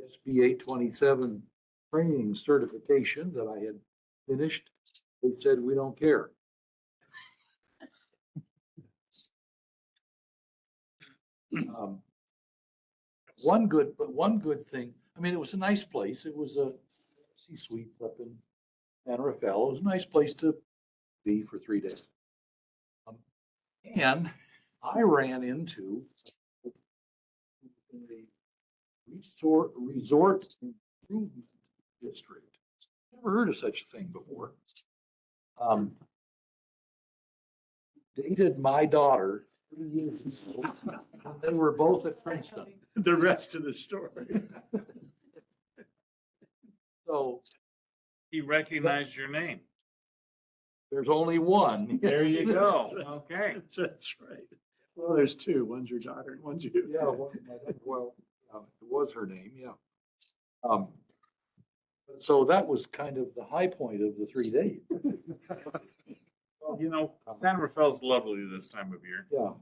SB 827 training certification that I had finished. They said, we don't care. One good thing, I mean, it was a nice place. It was a C-suite up in San Rafael. It was a nice place to be for 3 days. And I ran into a resort improvement district. Never heard of such a thing before. Dated my daughter 3 years ago. They were both at Princeton. The rest of the story. So He recognized your name. there's only one. There you go. Okay. That's right. Well, there's two. One's your daughter and one's you. Yeah, well, it was her name, yeah. So that was kind of the high point of the 3 days. Well, San Rafael's lovely this time of year. Yeah.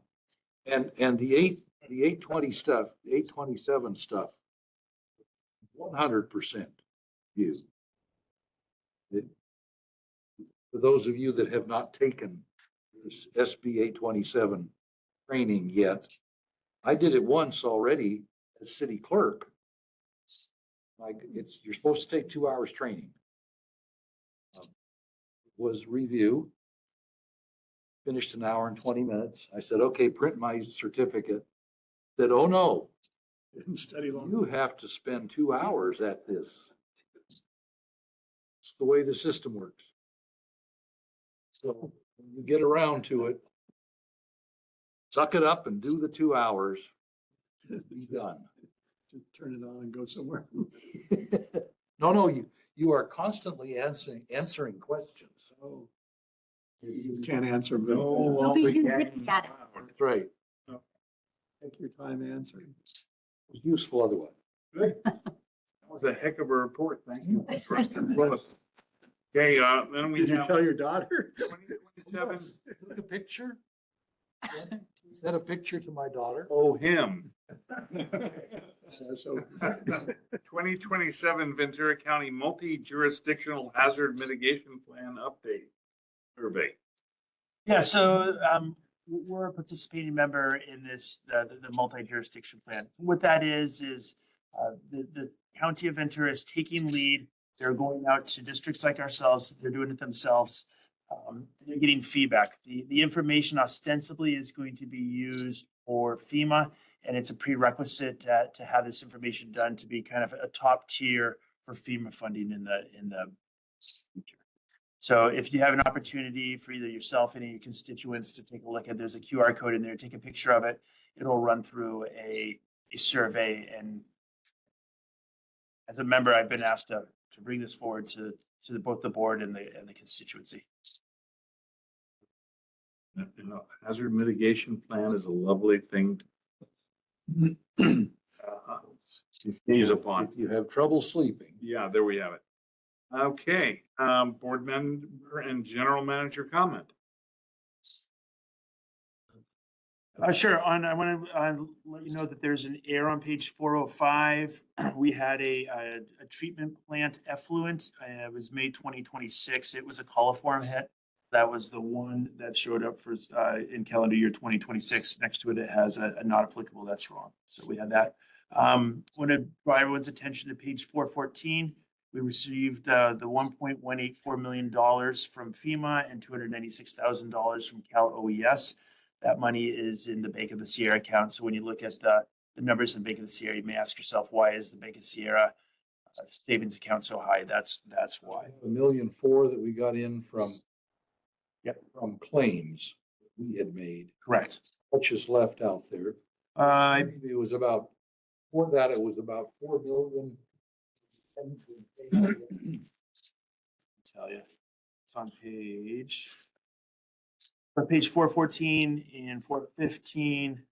And the 820 stuff, the 827 stuff, 100% view. For those of you that have not taken this SB 827 training yet, I did it once already as city clerk. You're supposed to take 2 hours training. Was review. Finished an hour and 20 minutes. I said, okay, print my certificate. Said, oh no, Didn't study long. you have to spend 2 hours at this. It's the way the system works. So when you get around to it, suck it up and do the 2 hours. Be done. Just turn it on and go somewhere. No, you are constantly answering questions. Oh. You can't answer them. No, Don't be we too can't. zippy at it. That's right. Take your time answering. It was useful otherwise. Good. That was a heck of a report. Thank you. Okay, then we Did you have tell your daughter? 27. Took a picture? Is that a picture to my daughter? Oh, him. So 2027 Ventura County Multi-Jurisdictional Hazard Mitigation Plan Update Survey. Yeah, so we're a participating member in this, the multi-jurisdiction plan. What that is the county of Ventura is taking lead. They're going out to districts like ourselves. They're doing it themselves. They're getting feedback. The information ostensibly is going to be used for FEMA, and it's a prerequisite to have this information done to be kind of a top tier for FEMA funding in the future. So if you have an opportunity for either yourself or any of your constituents to take a look at, there's a QR code in there, take a picture of it. It'll run through a survey. And as a member, I've been asked to bring this forward to both the board and the constituency. Hazard mitigation plan is a lovely thing to gaze upon. If you have trouble sleeping. Yeah, there we have it. Okay, board member and general manager comment. Sure. I want to let you know that there's an error on page 405. We had a treatment plant effluent. It was May 2026. It was a coliform hit. That was the one that showed up for in calendar year 2026. Next to it, it has a not applicable. That's wrong. So we had that. Want to draw everyone's attention to page 414. We received the $1.184 million from FEMA and $296,000 from Cal OES. That money is in the Bank of the Sierra account. So when you look at the numbers in Bank of the Sierra, you may ask yourself, why is the Bank of Sierra savings account so high? That's why. $1.4 million that we got in from claims we had made. Correct. Which is left out there. It was about, for that, it was about 4 million. Tell you, it's on page 414 and 415.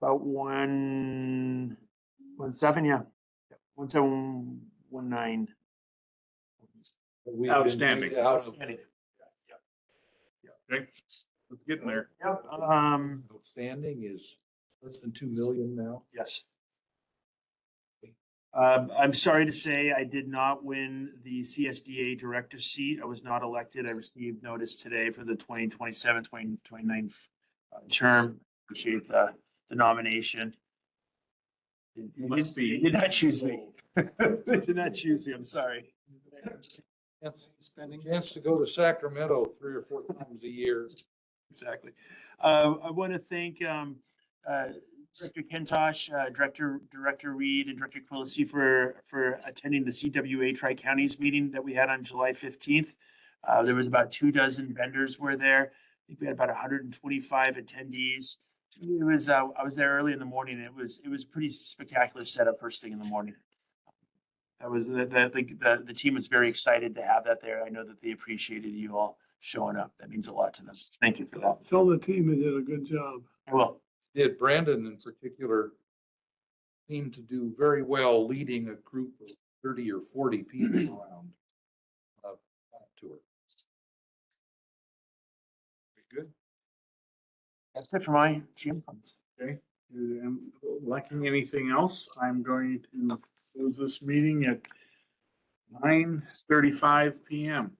About 117, yeah. 1719. Outstanding. Outstanding. Okay, let's get in there. Yep. Outstanding is less than 2 million now. Yes. I'm sorry to say I did not win the CSDA director seat. I was not elected. I received notice today for the 2027-2029 term. Appreciate the nomination. They did not choose me. They did not choose me. I'm sorry. Spending chance to go to Sacramento 3 or 4 times a year. Exactly. I want to thank Director Kentosh, Director Reed, and Director Quillisi for attending the CWA Tri-Counties meeting that we had on July 15th. There was about 24 vendors were there. I think we had about 125 attendees. It was I was there early in the morning. It was pretty spectacular setup first thing in the morning. That was the team was very excited to have that there. I know that they appreciated you all showing up. That means a lot to them. Thank you for that. Tell the team they did a good job. I will. Did Brandon in particular seemed to do very well leading a group of 30 or 40 people around tour. Very good. That's it for my GM funds. Okay. Lacking anything else, I'm going to close this meeting at 9:35 p.m.